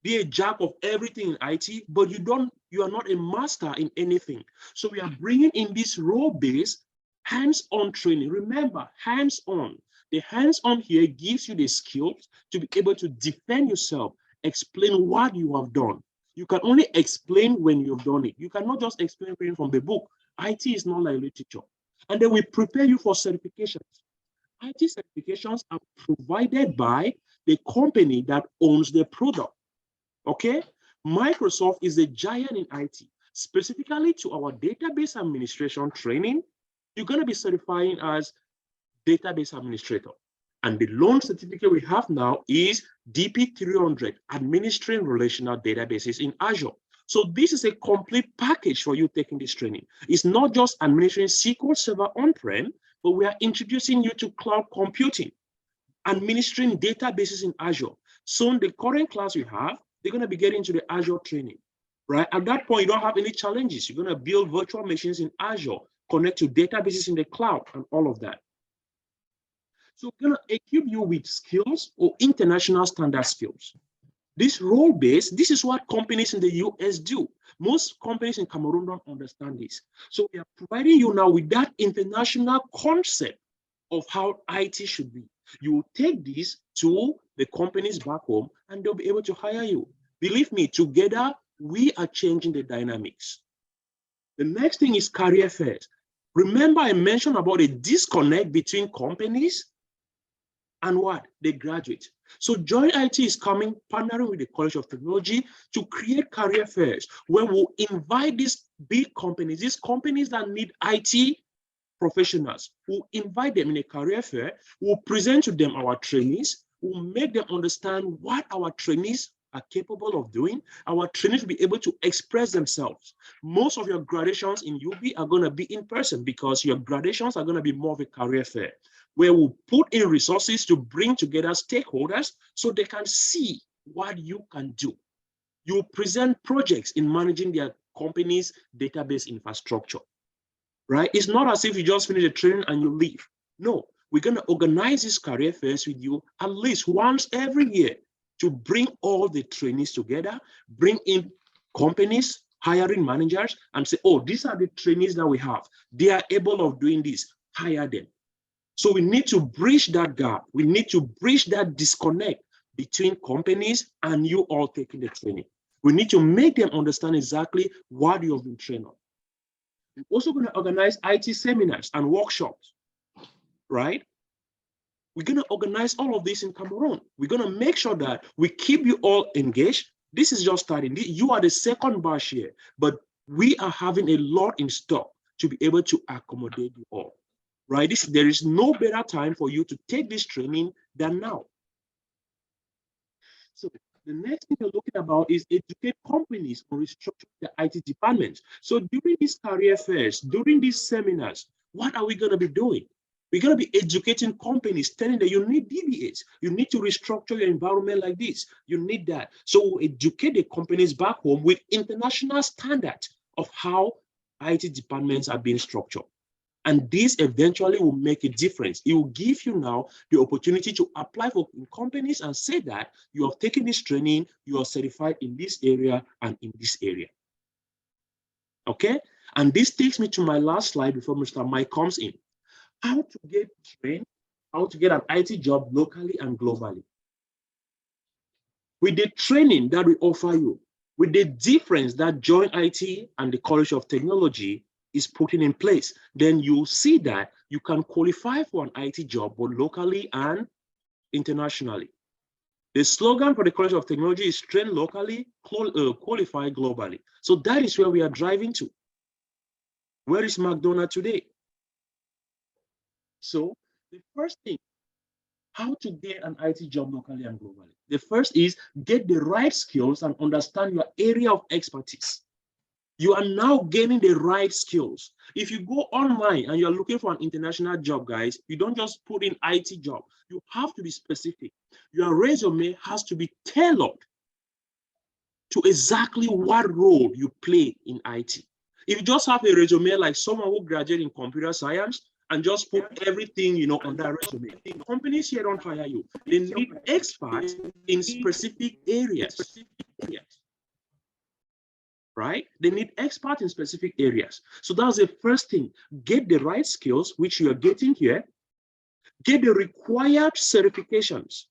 be a jack of everything in IT, but you are not a master in anything. So we are bringing in this role-based hands-on training. Remember, hands-on. The hands-on here gives you the skills to be able to defend yourself, explain what you have done. You can only explain when you've done it. You cannot just explain reading from the book. IT is not like literature. And then we prepare you for certifications. IT certifications are provided by the company that owns the product. Okay, Microsoft is a giant in IT. Specifically to our database administration training, you're going to be certifying as database administrator. And the loan certificate we have now is DP300, administering relational databases in Azure. So this is a complete package for you taking this training. It's not just administering SQL Server on-prem, but we are introducing you to cloud computing, administering databases in Azure. So in the current class we have, they're going to be getting into the Azure training, right? At that point, you don't have any challenges. You're going to build virtual machines in Azure, connect to databases in the cloud, and all of that. So we're going to equip you with skills or international standard skills. This role-based, this is what companies in the US do. Most companies in Cameroon don't understand this. So we are providing you now with that international concept of how IT should be. You will take this to the companies back home and they'll be able to hire you. Believe me, together, we are changing the dynamics. The next thing is career fairs. Remember, I mentioned about a disconnect between companies and what? They graduate. So JoinIT is coming, partnering with the College of Technology to create career fairs where we'll invite these big companies, these companies that need IT professionals. We'll invite them in a career fair. We'll present to them our trainees. We'll make them understand what our trainees are capable of doing. Our trainees will be able to express themselves. Most of your graduations in UB are going to be in person because your graduations are going to be more of a career fair, where we'll put in resources to bring together stakeholders so they can see what you can do. You present projects in managing their company's database infrastructure, right? It's not as if you just finish the training and you leave. No, we're going to organize these career fairs with you at least once every year to bring all the trainees together, bring in companies, hiring managers, and say, oh, these are the trainees that we have. They are able of doing this, hire them. So we need to bridge that gap. We need to bridge that disconnect between companies and you all taking the training. We need to make them understand exactly what you have been trained on. We're also going to organize IT seminars and workshops, right? We're going to organize all of this in Cameroon. We're going to make sure that we keep you all engaged. This is just starting. You are the second batch here, but we are having a lot in stock to be able to accommodate you all, right? There is no better time for you to take this training than now. So The next thing you're looking about is educate companies on restructuring the IT departments. So during these career fairs, during these seminars, what are we going to be doing? We're going to be educating companies, telling them you need DBAs, you need to restructure your environment like this, you need that. So we'll educate the companies back home with international standards of how IT departments are being structured. And this eventually will make a difference. It will give you now the opportunity to apply for companies and say that you have taken this training, you are certified in this area and in this area. Okay? And this takes me to my last slide before Mr. Mike comes in. How to get trained, how to get an IT job locally and globally. With the training that we offer you, with the difference that JoinIT and the College of Technology is putting in place, then you'll see that you can qualify for an IT job both locally and internationally. The slogan for the College of Technology is train locally, qualify globally. So that is where we are driving to. Where is McDonald's today? So the first thing, how to get an IT job locally and globally. The first is get the right skills and understand your area of expertise. You are now gaining the right skills. If you go online and you're looking for an international job, guys, you don't just put in IT job. You have to be specific. Your resume has to be tailored to exactly what role you play in IT. If you just have a resume like someone who graduated in computer science and just put everything, on that resume, companies here don't hire you. They need experts in specific areas. Right? They need experts in specific areas. So that's the first thing. Get the right skills, which you are getting here. Get the required certifications.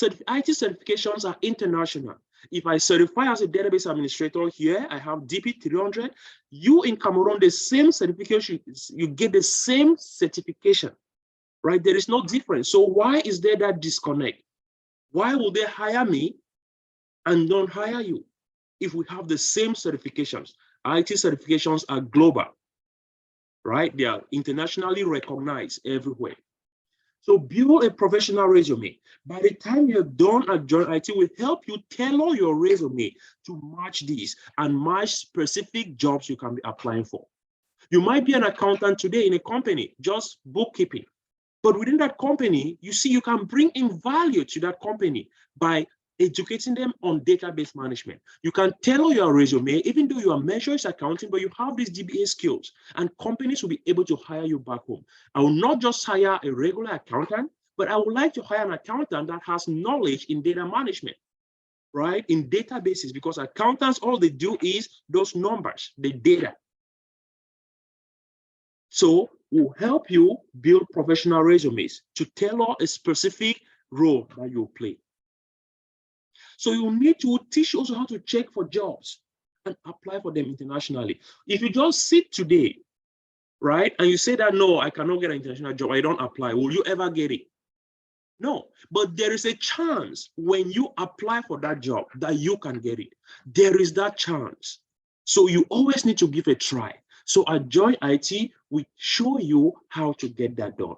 IT certifications are international. If I certify as a database administrator here, I have DP 300. You in Cameroon, the same certification, you get the same certification, right? There is no difference. So why is there that disconnect? Why will they hire me and don't hire you? If we have the same certifications, IT certifications are global, right? They are internationally recognized everywhere. So build a professional resume. By the time you're done at JoinIT, will help you tailor your resume to match these and match specific jobs you can be applying for. You might be an accountant today in a company, just bookkeeping. But within that company, you see, you can bring in value to that company by educating them on database management. You can tailor your resume, even though you are measuring accounting, but you have these DBA skills, and companies will be able to hire you back home. I will not just hire a regular accountant, but I would like to hire an accountant that has knowledge in data management, right? In databases, because accountants, all they do is those numbers, the data. So we'll help you build professional resumes to tailor a specific role that you play. So you need to teach also how to check for jobs and apply for them internationally. If you just sit today, right, and you say that, no, I cannot get an international job, I don't apply, will you ever get it? No, but there is a chance when you apply for that job that you can get it. There is that chance. So you always need to give a try. So at JoinIT, we show you how to get that done.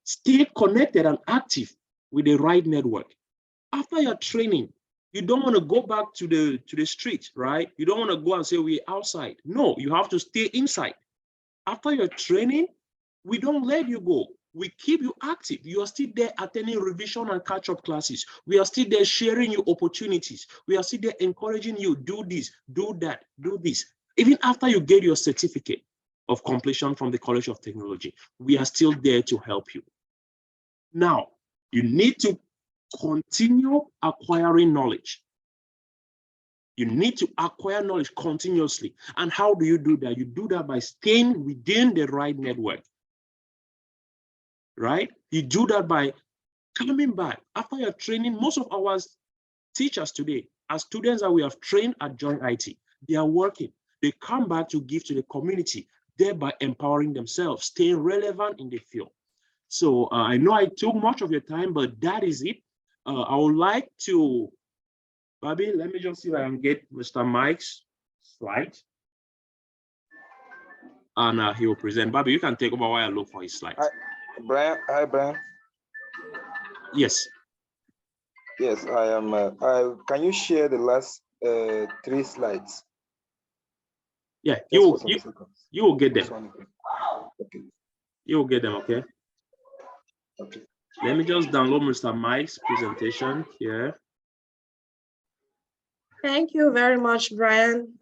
Stay connected and active with the right network. After your training, you don't want to go back to the street, right? You don't want to go and say we're outside. No, you have to stay inside. After your training, we don't let you go. We keep you active. You are still there attending revision and catch-up classes. We are still there sharing you opportunities. We are still there encouraging you, do this, do that, do this. Even after you get your certificate of completion from the College of Technology, we are still there to help you. Now, you need to continue acquiring knowledge. You need to acquire knowledge continuously. And how do you do that? You do that by staying within the right network, right? You do that by coming back. After your training, most of our teachers today are students that we have trained at JoinIT. They are working. They come back to give to the community, thereby empowering themselves, staying relevant in the field. So I know I took much of your time, but that is it. I would like to, Bobby, let me just see if I can get Mr. Mike's slide. And he will present. Bobby, you can take over while I look for his slides. Hi, Brian. Hi, Brian. Yes. Yes, I am. Can you share the last 3 slides? Yeah, Just for some seconds. you will get This them. one. Okay. You will get them, okay? Okay. Let me just download Mr. Mike's presentation here. Thank you very much, Brian.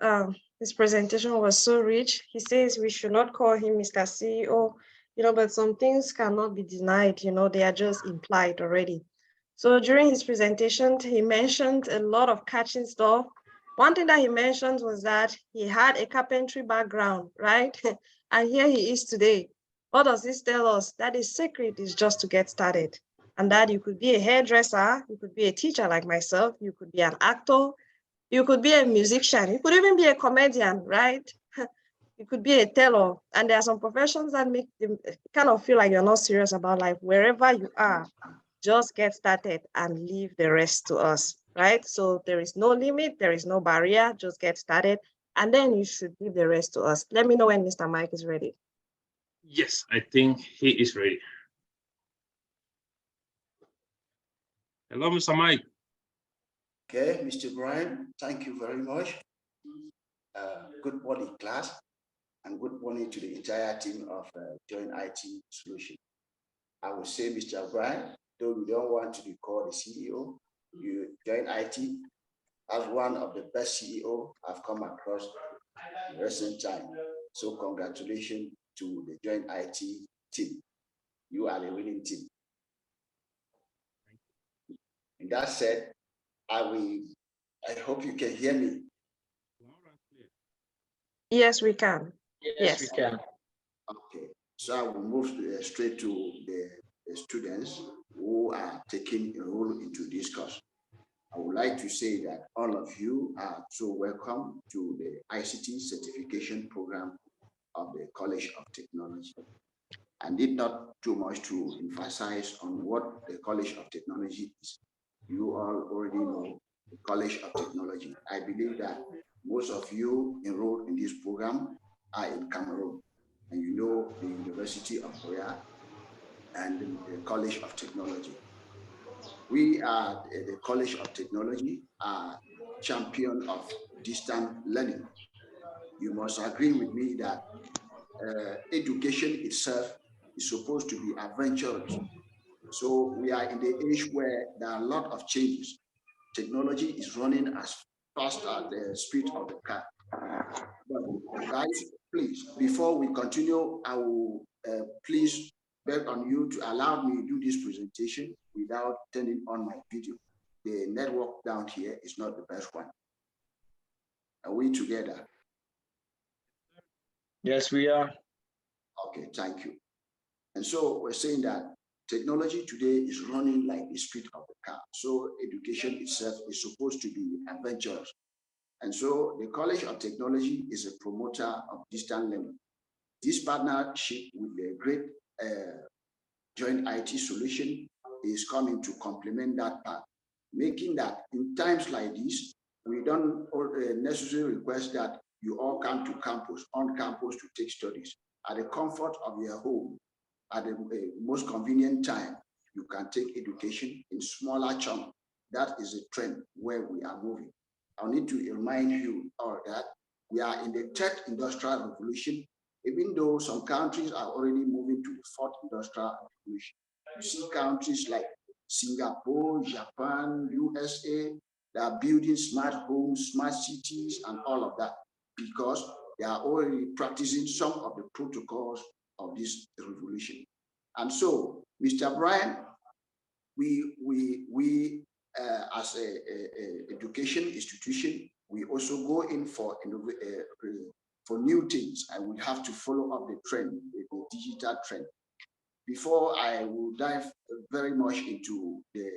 His presentation was so rich. He says we should not call him Mr. CEO, but some things cannot be denied, they are just implied already. So during his presentation, he mentioned a lot of catching stuff. One thing that he mentioned was that he had a carpentry background, right? And here he is today. What does this tell us? That his secret is just to get started. And that you could be a hairdresser, you could be a teacher like myself, you could be an actor, you could be a musician, you could even be a comedian, right? You could be a tailor. And there are some professions that make them kind of feel like you're not serious about life. Wherever you are, just get started and leave the rest to us, right? So there is no limit, there is no barrier, just get started. And then you should leave the rest to us. Let me know when Mr. Mike is ready. Yes, I think he is ready. Hello, Mr. Mike. Okay, Mr. Brian, thank you very much. Good morning, class, and good morning to the entire team of JoinIT Solution. I will say, Mr. Brian, though we don't want to be called the CEO, you JoinIT as one of the best CEO I've come across in recent time. So congratulations to the JoinIT team. You are the winning team. And that said, I hope you can hear me. Yes, we can. Yes, we can. Okay, so I will move straight to the students who are taking a role into this course. I would like to say that all of you are so welcome to the ICT certification program of the College of Technology. I need not too much to emphasize on what the College of Technology is. You all already know the College of Technology. I believe that most of you enrolled in this program are in Cameroon, and you know the University of Buea and the College of Technology. We are the College of Technology, are champion of distant learning. You must agree with me that education itself is supposed to be adventurous. So we are in the age where there are a lot of changes. Technology is running as fast as the speed of the car. But guys, please, before we continue, I will please beg on you to allow me to do this presentation without turning on my video. The network down here is not the best one. Are we together? Yes, we are. Okay, thank you. And so we're saying that technology today is running like the speed of the car. So education itself is supposed to be adventurous. And so the College of Technology is a promoter of distant learning. This partnership with the great JoinIT solution is coming to complement that part, making that in times like this, we don't necessarily request that you all come to campus, on campus to take studies. At the comfort of your home, at the most convenient time, you can take education in smaller chunks. That is a trend where we are moving. I need to remind you all that we are in the third industrial revolution, even though some countries are already moving to the fourth industrial revolution. You see countries like Singapore, Japan, USA, they are building smart homes, smart cities, and all of that because they are already practicing some of the protocols of this revolution. And so, Mr. Brian, we as a education institution, we also go in for new things, and we have to follow up the trend, the digital trend. Before I will dive very much into the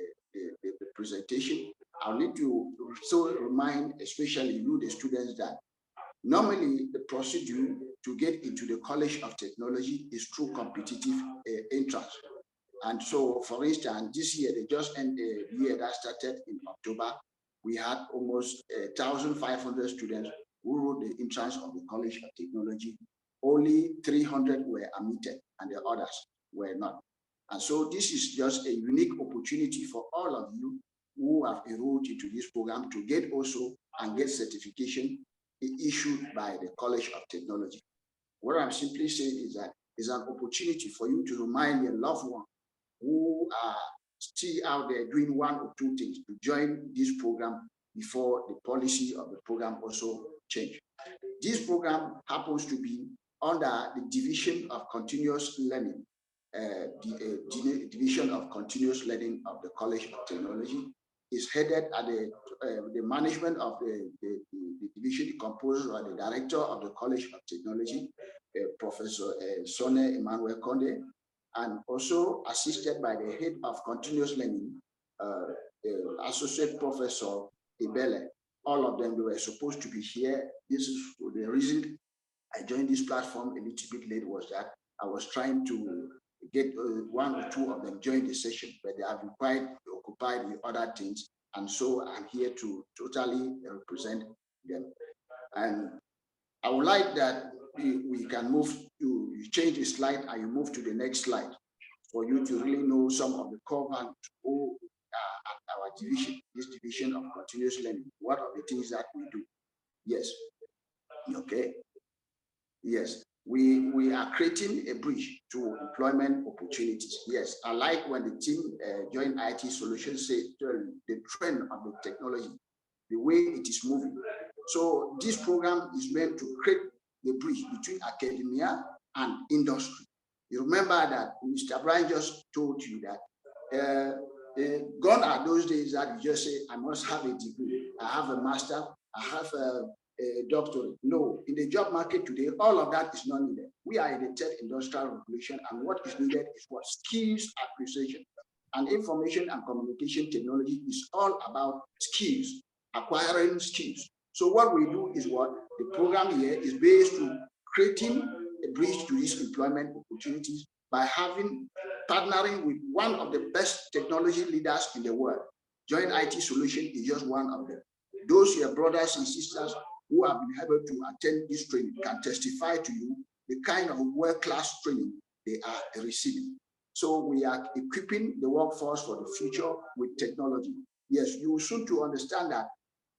presentation, I'll need to so remind, especially you, the students, that normally the procedure to get into the College of Technology is through competitive entrance. And so, for instance, this year, they just ended the year that started in October. We had almost 1,500 students who wrote the entrance of the College of Technology. Only 300 were admitted, and the others were not. And so this is just a unique opportunity for all of you who have enrolled into this program to get also and get certification issued by the College of Technology. What I'm simply saying is that it's an opportunity for you to remind your loved one who are still out there doing one or two things to join this program before the policy of the program also change. This program happens to be under the Division of Continuous Learning, Division of Continuous Learning of the College of Technology. Is headed at the management of the division composed by the director of the College of Technology, Professor Sone Emmanuel Conde, and also assisted by the head of continuous learning, Associate Professor Ibele. All of them, they were supposed to be here. This is the reason I joined this platform a little bit late, was that I was trying to get one or two of them join the session, but they have been quite occupied with other things. And so I'm here to totally represent them. And I would like that we can move to, you change the slide and you move to the next slide for you to really know some of the core values who are at our division, this division of continuous learning. What are the things that we do? Yes. Okay. Yes. We are creating a bridge to employment opportunities. Yes, I like when the team JoinIT Solutions say the trend of the technology, the way it is moving. So this program is meant to create the bridge between academia and industry. You remember that Mr. Brian just told you that gone are those days that you just say, I must have a degree, I have a master, I have a doctorate. No, in the job market today, all of that is not needed. We are in the third industrial revolution, and what is needed is what? Skills acquisition. And information and communication technology is all about skills, acquiring skills. So what we do is what? The program here is based on creating a bridge to these employment opportunities by partnering with one of the best technology leaders in the world. JoinIT Solution is just one of them. Those your brothers and sisters who have been able to attend this training can testify to you the kind of world-class training they are receiving. So we are equipping the workforce for the future with technology. Yes, you will soon to understand that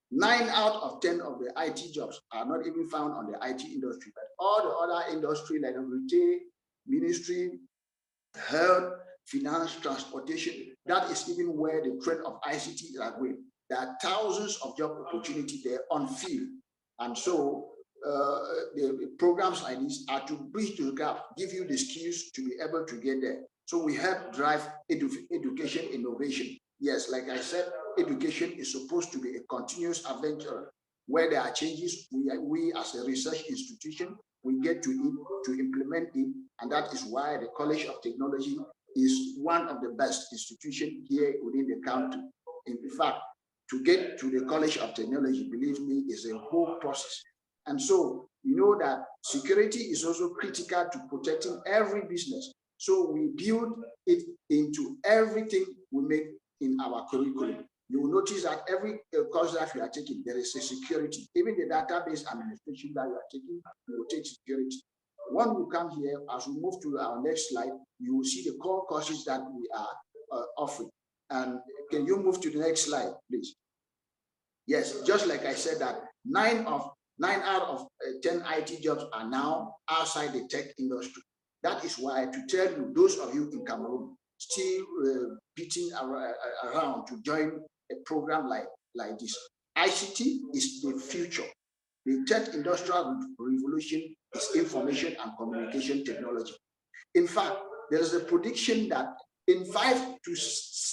9 out of 10 of the IT jobs are not even found on the IT industry, but all the other industry like retail, ministry, health, finance, transportation, that is even where the trend of ICT is going. There are thousands of job opportunities there on field. And so the programs like this are to bridge the gap, give you the skills to be able to get there. So we help drive education innovation. Yes, like I said, education is supposed to be a continuous adventure where there are changes. We as a research institution, we get to it, to implement it. And that is why the College of Technology is one of the best institutions here within the country. In fact, to get to the College of Technology, believe me, is a whole process. And so, you know that security is also critical to protecting every business. So we build it into everything we make in our curriculum. You will notice that every course that you are taking, there is a security. Even the database administration that you are taking, you will take security. When we come here, as we move to our next slide, you will see the core courses that we are offering. And can you move to the next slide, please? Yes, just like I said that 9 out of 10 IT jobs are now outside the tech industry. That is why, to tell you, those of you in Cameroon still beating around to join a program like this, ICT is the future. The tech industrial revolution is information and communication technology. In fact, there is a prediction that in 5 to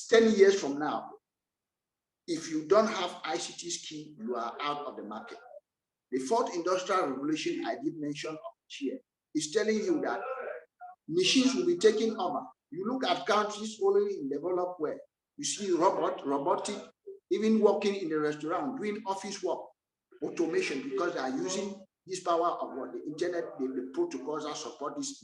10 years from now, if you don't have ICT skill, you are out of the market. The fourth industrial revolution I did mention here is telling you that machines will be taking over. You look at countries only in developed world, you see robotic, even working in the restaurant, doing office work, automation, because they are using this power of what the internet, the protocols that support this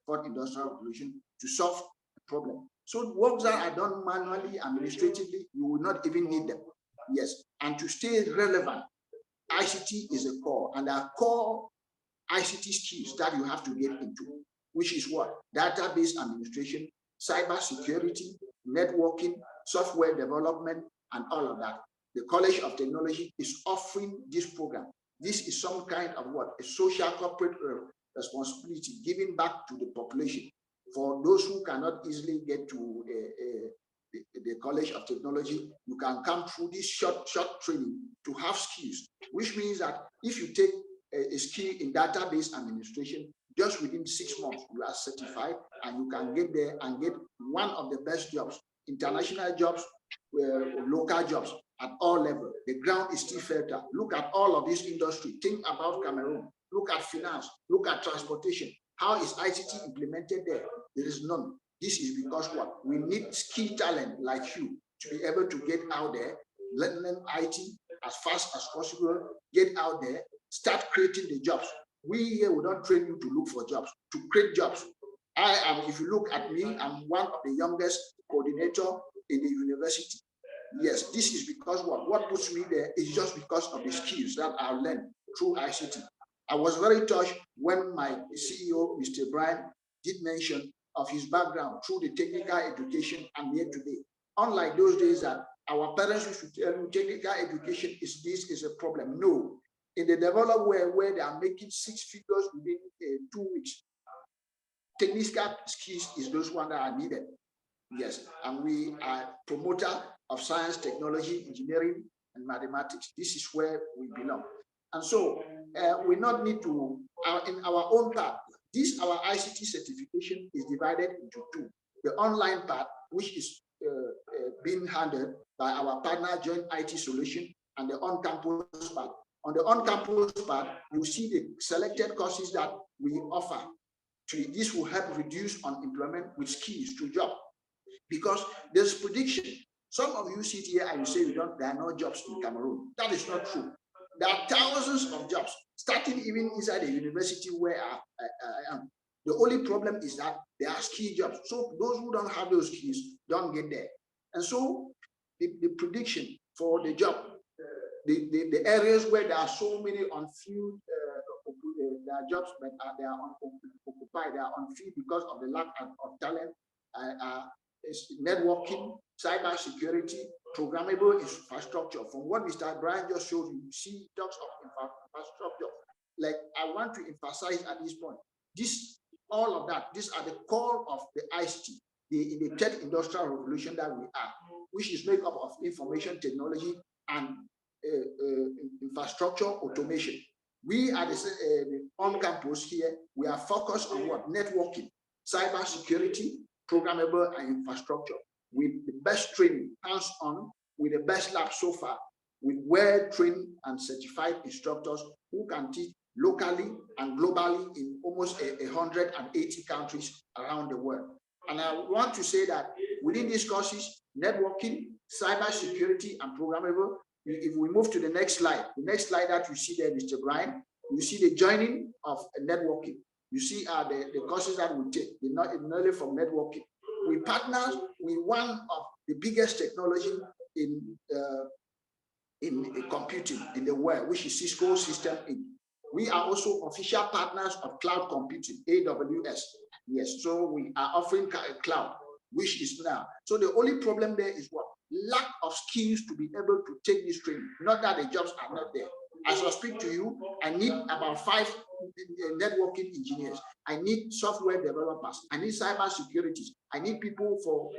fourth industrial revolution to solve the problem. So works that are done manually, administratively, you will not even need them. Yes, and to stay relevant, ICT is a core, and there are core ICT skills that you have to get into, which is what? Database administration, cyber security, networking, software development, and all of that. The College of Technology is offering this program. This is some kind of what? A social corporate responsibility giving back to the population. For those who cannot easily get to the College of Technology, you can come through this short training to have skills, which means that if you take a skill in database administration, just within 6 months, you are certified and you can get there and get one of the best jobs, international jobs, local jobs at all levels. The ground is still fertile. Look at all of this industry. Think about Cameroon. Look at finance. Look at transportation. How is ICT implemented there? There is none. This is because what? We need skilled talent like you to be able to get out there, learn IT as fast as possible, get out there, start creating the jobs. We here, we don't train you to look for jobs, to create jobs. I am, if you look at me, I'm one of the youngest coordinator in the university. Yes, this is because what puts me there is just because of the skills that I learned through ICT. I was very touched when my CEO, Mr. Brian, did mention of his background through the technical education and yet today. Unlike those days that our parents used to tell you technical education is a problem. No. In the developed world where they are making 6 figures within 2 weeks, technical skills is those ones that are needed. Yes, and we are promoter of science, technology, engineering, and mathematics. This is where we belong. And so we not need to, in our own part, this our ICT certification is divided into 2. The online part, which is being handled by our partner JoinIT Solution, and the on-campus part. On the on-campus part, you see the selected courses that we offer. This will help reduce unemployment with skills to job. Because there's prediction. Some of you sit here and you say there are no jobs in Cameroon. That is not true. There are thousands of jobs, starting even inside the university where I am. The only problem is that there are skill jobs. So those who don't have those skills don't get there. And so the prediction for the job, the areas where there are so many unfilled there are jobs, but they are occupied, they are unfilled because of the lack of talent, networking, cyber security, programmable infrastructure. From what Mr. Brian just showed you, see talks of infrastructure. Like I want to emphasize at this point, all of that, these are the core of the ICT, the third industrial revolution that we are, which is made up of information technology and infrastructure automation. We are on campus here, we are focused on what? Networking, cyber security, programmable and infrastructure, with the best training, hands-on, with the best lab so far, with well-trained and certified instructors who can teach locally and globally in almost 180 countries around the world. And I want to say that within these courses, networking, cyber security, and programmable, if we move to the next slide that you see there, Mr. Brian, you see the joining of networking. You see the courses that we take, not only from networking. We partner with one of the biggest technology in computing in the world, which is Cisco System Inc. We are also official partners of cloud computing, AWS. Yes, so we are offering cloud, which is now. So the only problem there is what? Lack of skills to be able to take this training. Not that the jobs are not there. As I speak to you, I need about 5 networking engineers. I need software developers. I need cyber security. I need people for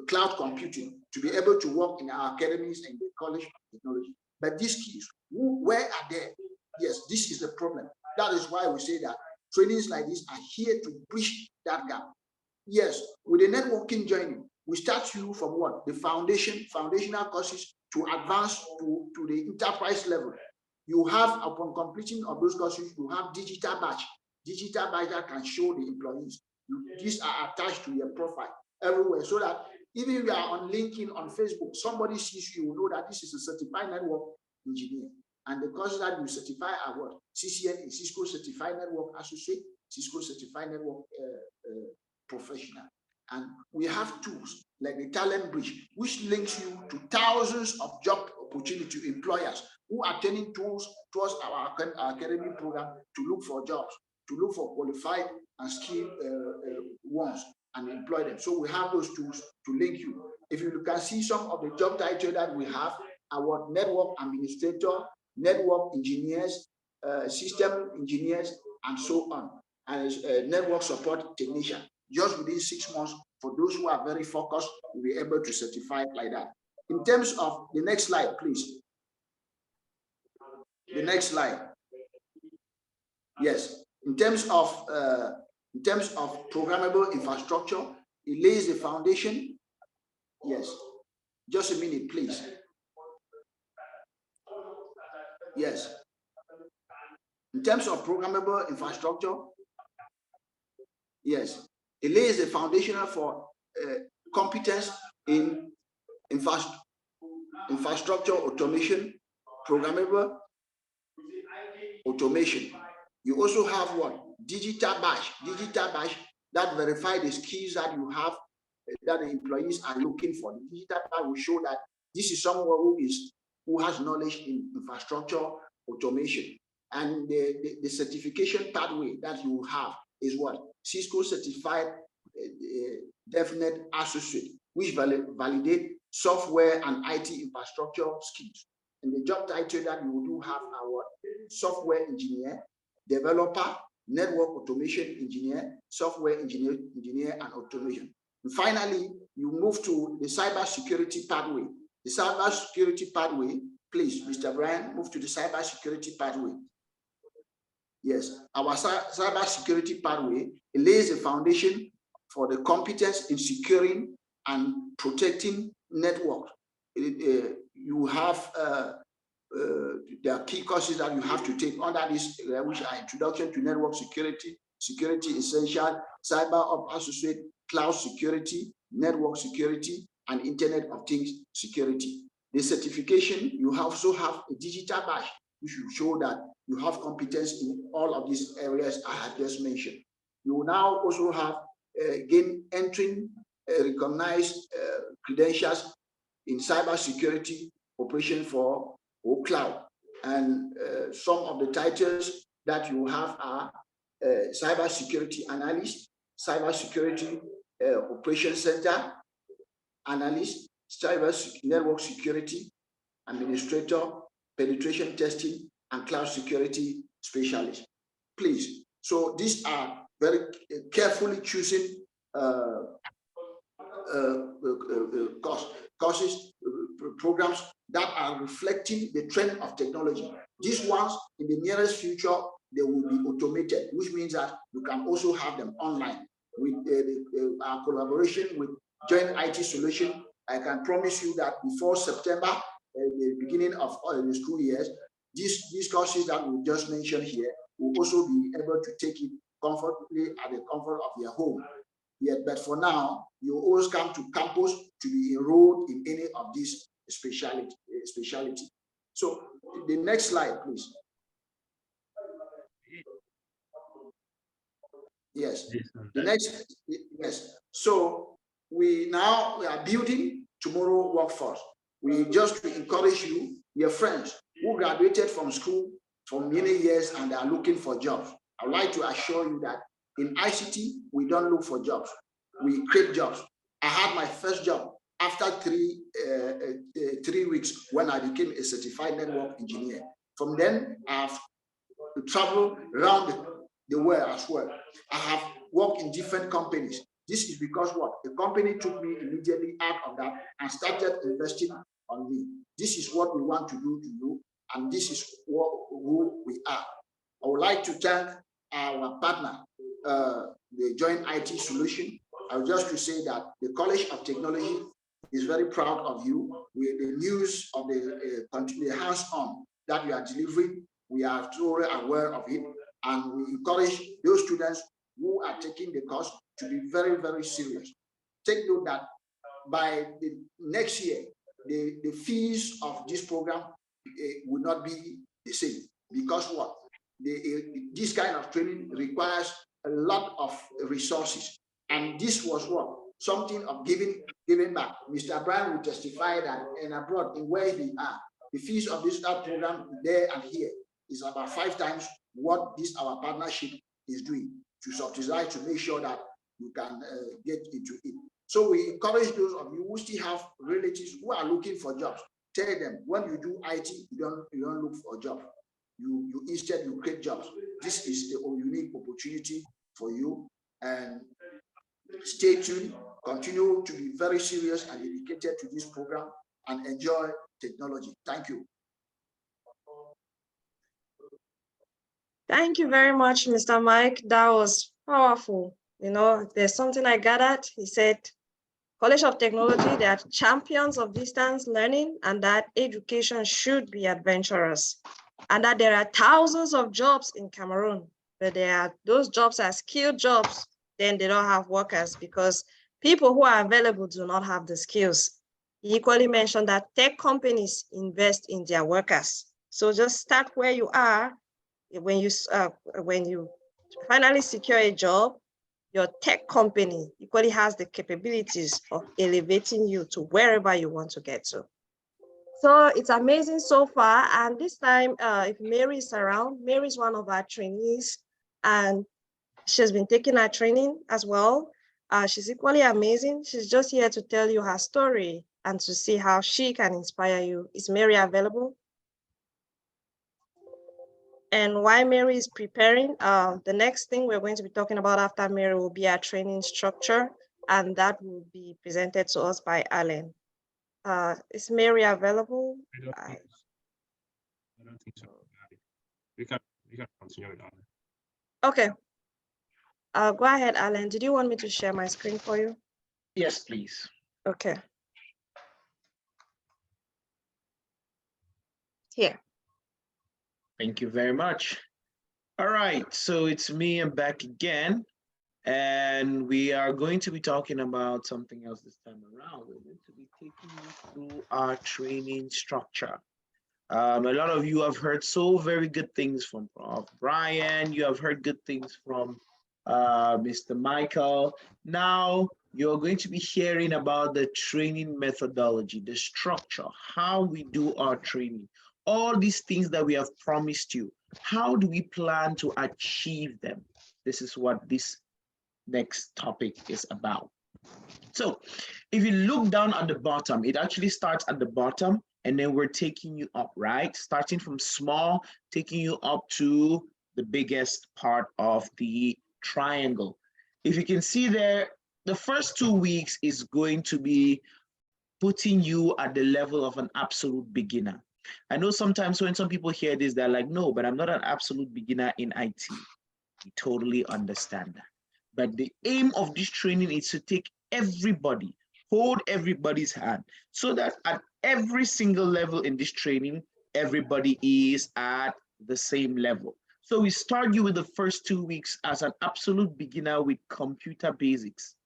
cloud computing to be able to work in our academies and the College of Technology. But these skills, where are they? Yes, this is the problem. That is why we say that trainings like this are here to bridge that gap. Yes, with the networking joining, we start you from what? The foundational courses to advance to the enterprise level. You have, upon completion of those courses, you have digital badge that can show the employees. These are attached to your profile everywhere, so that even if you are on LinkedIn, on Facebook, somebody sees you, will know that this is a certified network engineer. And the courses that you certify are what? CCNA, Cisco Certified Network Associate, Cisco Certified Network Professional. And we have tools like the Talent Bridge, which links you to thousands of job opportunity employers who are turning tools towards our academic program to look for jobs, to look for qualified and skilled ones. and employ them. So we have those tools to link you. If you can see some of the job titles that we have, our network administrator, network engineers, system engineers, and so on, and network support technician. Just within 6 months, for those who are very focused, we'll be able to certify it like that. In terms of the next slide, please. The next slide. Yes. In terms of programmable infrastructure, it lays the foundation. Yes. Just a minute, please. Yes. In terms of programmable infrastructure, yes, it lays the foundation for competence in infrastructure automation, programmable automation. You also have what? Digital badge that verify the skills that you have, that the employees are looking for. The digital badge will show that this is someone who has knowledge in infrastructure automation. And the certification pathway that you have is what? Cisco certified definite associate, which validate software and IT infrastructure skills. And the job title that you do have our software engineer, developer, network automation engineer, software engineer, and automation. And finally, you move to the cybersecurity pathway. The cybersecurity pathway, please, Mr. Brian, move to the cybersecurity pathway. Yes, our cybersecurity pathway lays the foundation for the competence in securing and protecting network. You have there are key courses that you have to take under this, which are Introduction to Network Security, Security Essential, Cyber Op Associate, Cloud Security, Network Security, and Internet of Things Security. The certification, you also have a digital badge, which will show that you have competence in all of these areas I have just mentioned. You will now also have, again, entering recognized credentials in cybersecurity operation for cloud. And some of the titles that you have are cybersecurity analyst, cybersecurity operation center analyst, cyber network security administrator, penetration testing, and cloud security specialist. Please. So these are very carefully chosen courses, programs that are reflecting the trend of technology. These ones, in the nearest future, they will be automated, which means that you can also have them online. With our collaboration with JoinIT Solution, I can promise you that before September, the beginning of the school years, these courses that we just mentioned here will also be able to take it comfortably at the comfort of their home. Yet, but for now, you always come to campus to be enrolled in any of these specialty. So the next slide, please. Yes. The next, yes. So we are building tomorrow workforce. We just to encourage you, your friends who graduated from school for many years and are looking for jobs. I'd like to assure you that in ICT, we don't look for jobs. We create jobs. I had my first job after 3 weeks when I became a certified network engineer. From then, I've traveled around the world as well. I have worked in different companies. This is because what? The company took me immediately out of that and started investing on me. This is what we want to do to you, and this is who we are. I would like to thank our partner, the JoinIT Solution. I would just to say that the College of Technology is very proud of you. With the news of the hands-on that you are delivering, we are totally aware of it, and we encourage those students who are taking the course to be very, very serious. Take note that by the next year, the fees of this program will not be the same, because what? This kind of training requires a lot of resources, and this was what? Something of giving back. Mr. Brian will testify that in abroad, in where they are, the fees of this program there and here is about 5 times what this our partnership is doing to subsidize, to make sure that you can get into it. So we encourage those of you who still have relatives who are looking for jobs. Tell them when you do IT, you don't look for a job. You instead you create jobs. This is the unique opportunity for you. And stay tuned. Continue to be very serious and dedicated to this program and enjoy technology. Thank you. Thank you very much, Mr. Mike. That was powerful. You know, there's something I gathered. He said, College of Technology, they are champions of distance learning, and that education should be adventurous, and that there are thousands of jobs in Cameroon, but those jobs are skilled jobs, then they don't have workers because people who are available do not have the skills. He equally mentioned that tech companies invest in their workers. So just start where you are. When you finally secure a job, your tech company equally has the capabilities of elevating you to wherever you want to get to. So it's amazing so far. And this time, if Mary is around, Mary is one of our trainees, and she's been taking our training as well. She's equally amazing. She's just here to tell you her story and to see how she can inspire you. Is Mary available? And while Mary is preparing, the next thing we're going to be talking about after Mary will be our training structure, and that will be presented to us by Alan. Is Mary available? I don't think so. We can continue with Alan. Okay. Go ahead, Alan. Did you want me to share my screen for you? Yes, please. Okay. Here. Thank you very much. All right, so it's me. I'm back again, and we are going to be talking about something else this time around. We're going to be taking you through our training structure. A lot of you have heard so very good things from Prof. Brian. You have heard good things from Mr. Michael. Now you're going to be hearing about the training methodology, the structure, how we do our training, all these things that we have promised you. How do we plan to achieve them? This is what this next topic is about. So if you look down at the bottom, it actually starts at the bottom, and then we're taking you up, right? Starting from small, taking you up to the biggest part of the triangle. If you can see there, the first 2 weeks is going to be putting you at the level of an absolute beginner. I know sometimes when some people hear this, they're like, no, but I'm not an absolute beginner in IT. We totally understand that. But the aim of this training is to take everybody, hold everybody's hand, so that at every single level in this training, everybody is at the same level. So we start you with the first 2 weeks as an absolute beginner with computer basics,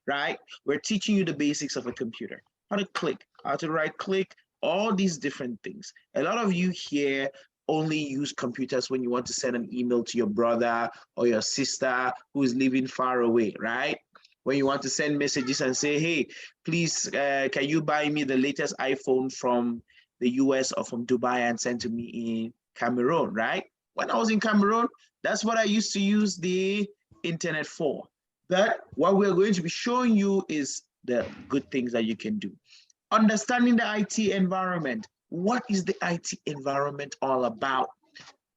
right? We're teaching you the basics of a computer, how to click, how to right click, all these different things. A lot of you here only use computers when you want to send an email to your brother or your sister who is living far away, right? When you want to send messages and say, hey, please, can you buy me the latest iPhone from the US or from Dubai and send to me in Cameroon, right? When I was in Cameroon, that's what I used to use the internet for. But what we're going to be showing you is the good things that you can do. Understanding the IT environment. What is the IT environment all about?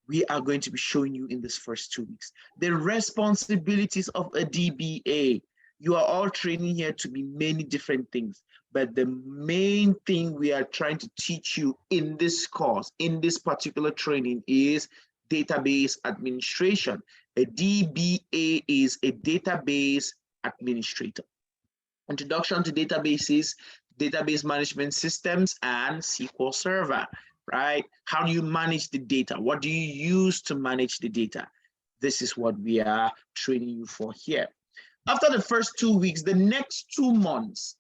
We are going to be showing you in this first 2 weeks. The responsibilities of a DBA. You are all training here to be many different things, but the main thing we are trying to teach you in this course, in this particular training, is database administration. A DBA is a database administrator. Introduction to databases, database management systems, and SQL Server, right? How do you manage the data? What do you use to manage the data? This is what we are training you for here. After the first 2 weeks, the next 2 months,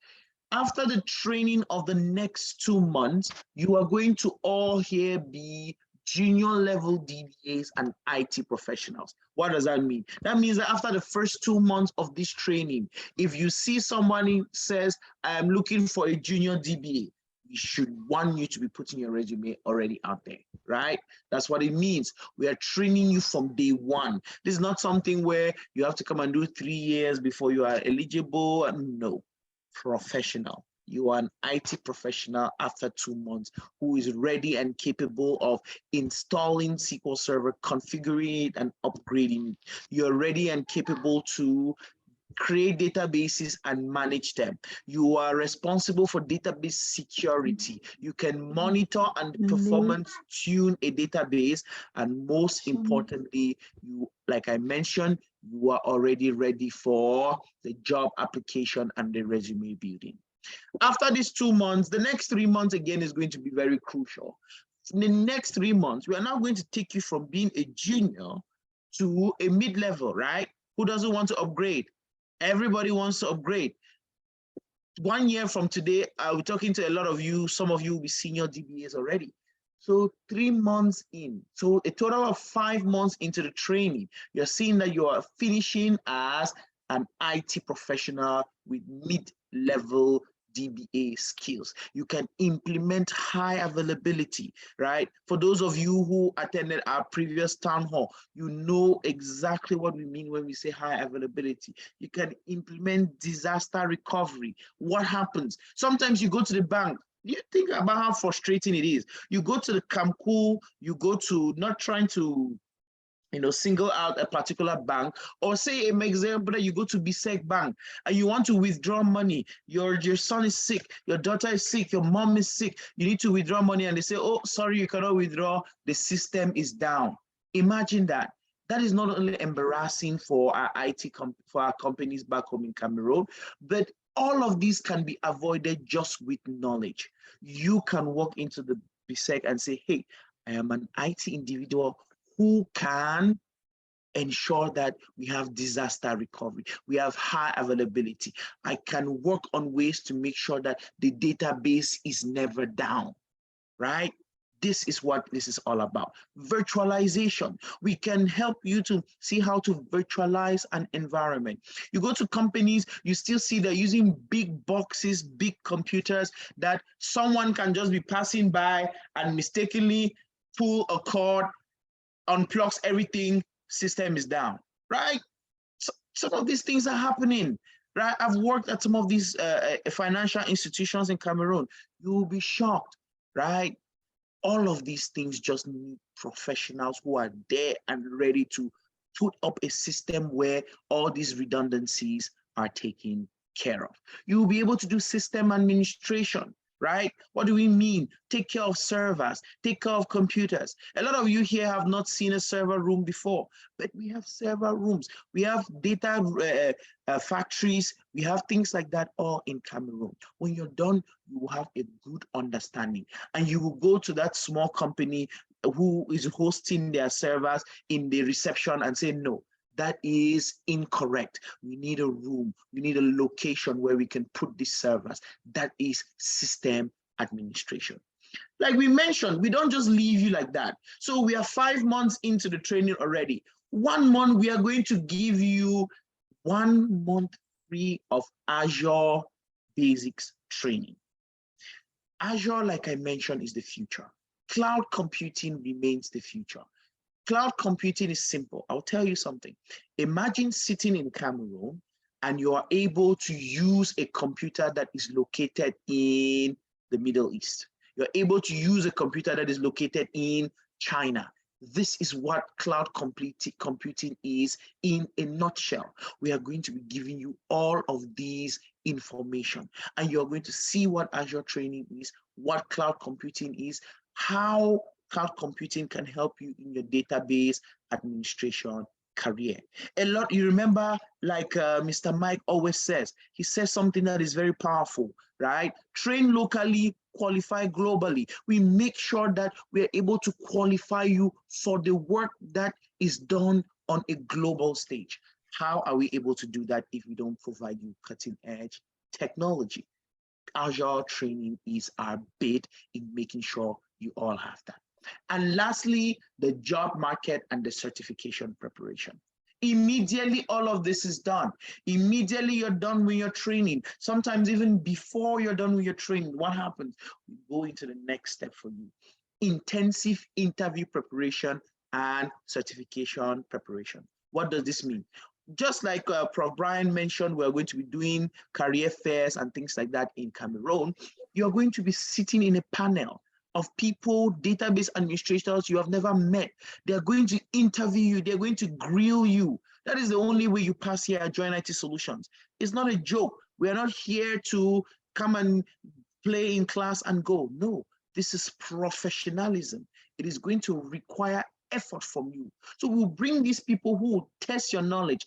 after the training of the next 2 months, you are going to all here be junior level DBAs and IT professionals. What does that mean? That means that after the first 2 months of this training, if you see somebody says, I'm looking for a junior DBA, we should want you to be putting your resume already out there, right? That's what it means. We are training you from day one. This is not something where you have to come and do 3 years before you are eligible. No, professional. You are an IT professional after 2 months who is ready and capable of installing SQL Server, configuring it and upgrading it. You're ready and capable to create databases and manage them. You are responsible for database security. You can monitor and performance tune a database. And most importantly, you, like I mentioned, you are already ready for the job application and the resume building. After these 2 months, the next 3 months again is going to be very crucial. In the next 3 months, we are now going to take you from being a junior to a mid-level, right? Who doesn't want to upgrade? Everybody wants to upgrade. 1 year from today, I'll be talking to a lot of you. Some of you will be senior DBAs already. So 3 months in, so a total of 5 months into the training, you're seeing that you are finishing as an IT professional with mid-level DBA skills. You can implement high availability, right? For those of you who attended our previous town hall, you know exactly what we mean when we say high availability. You can implement disaster recovery. What happens? Sometimes you go to the bank. You think about how frustrating it is. You go to the Kamku, you go to, not trying to single out a particular bank, or say, for example, you go to BSEC Bank and you want to withdraw money. Your son is sick, your daughter is sick, your mom is sick. You need to withdraw money, and they say, "Oh, sorry, you cannot withdraw. The system is down." Imagine that. That is not only embarrassing for our for our companies back home in Cameroon, but all of these can be avoided just with knowledge. You can walk into the BSEC and say, "Hey, I am an IT individual who can ensure that we have disaster recovery, we have high availability. I can work on ways to make sure that the database is never down," right? This is what this is all about. Virtualization. We can help you to see how to virtualize an environment. You go to companies, you still see they're using big boxes, big computers that someone can just be passing by and mistakenly pull a cord, unplugs everything, system is down, right? So, some of these things are happening, right? I've worked at some of these financial institutions in Cameroon. You will be shocked, right? All of these things just need professionals who are there and ready to put up a system where all these redundancies are taken care of. You will be able to do system administration, right? What do we mean? Take care of servers, take care of computers. A lot of you here have not seen a server room before, but we have server rooms. We have data factories. We have things like that all in Cameroon. When you're done, you will have a good understanding, and you will go to that small company who is hosting their servers in the reception and say, "No, that is incorrect. We need a room. We need a location where we can put these servers." That is system administration. Like we mentioned, we don't just leave you like that. So we are 5 months into the training already. 1 month, we are going to give you 1 month free of Azure basics training. Azure, like I mentioned, is the future. Cloud computing remains the future. Cloud computing is simple. I'll tell you something. Imagine sitting in Cameroon and you are able to use a computer that is located in the Middle East. You're able to use a computer that is located in China. This is what cloud computing is in a nutshell. We are going to be giving you all of these information, and you're going to see what Azure training is, what cloud computing is, how cloud computing can help you in your database administration career. A lot, you remember, like Mr. Mike always says, he says something that is very powerful, right? Train locally, qualify globally. We make sure that we're able to qualify you for the work that is done on a global stage. How are we able to do that if we don't provide you cutting edge technology? Azure training is our bid in making sure you all have that. And lastly, the job market and the certification preparation. Immediately, all of this is done. Immediately, you're done with your training. Sometimes even before you're done with your training, what happens? We go into the next step for you. Intensive interview preparation and certification preparation. What does this mean? Just like Prof. Brian mentioned, we're going to be doing career fairs and things like that in Cameroon. You're going to be sitting in a panel of people, database administrators you have never met. They're going to interview you. They're going to grill you. That is the only way you pass here at JoinIT Solutions. It's not a joke. We are not here to come and play in class and go. No, this is professionalism. It is going to require effort from you. So we'll bring these people who will test your knowledge.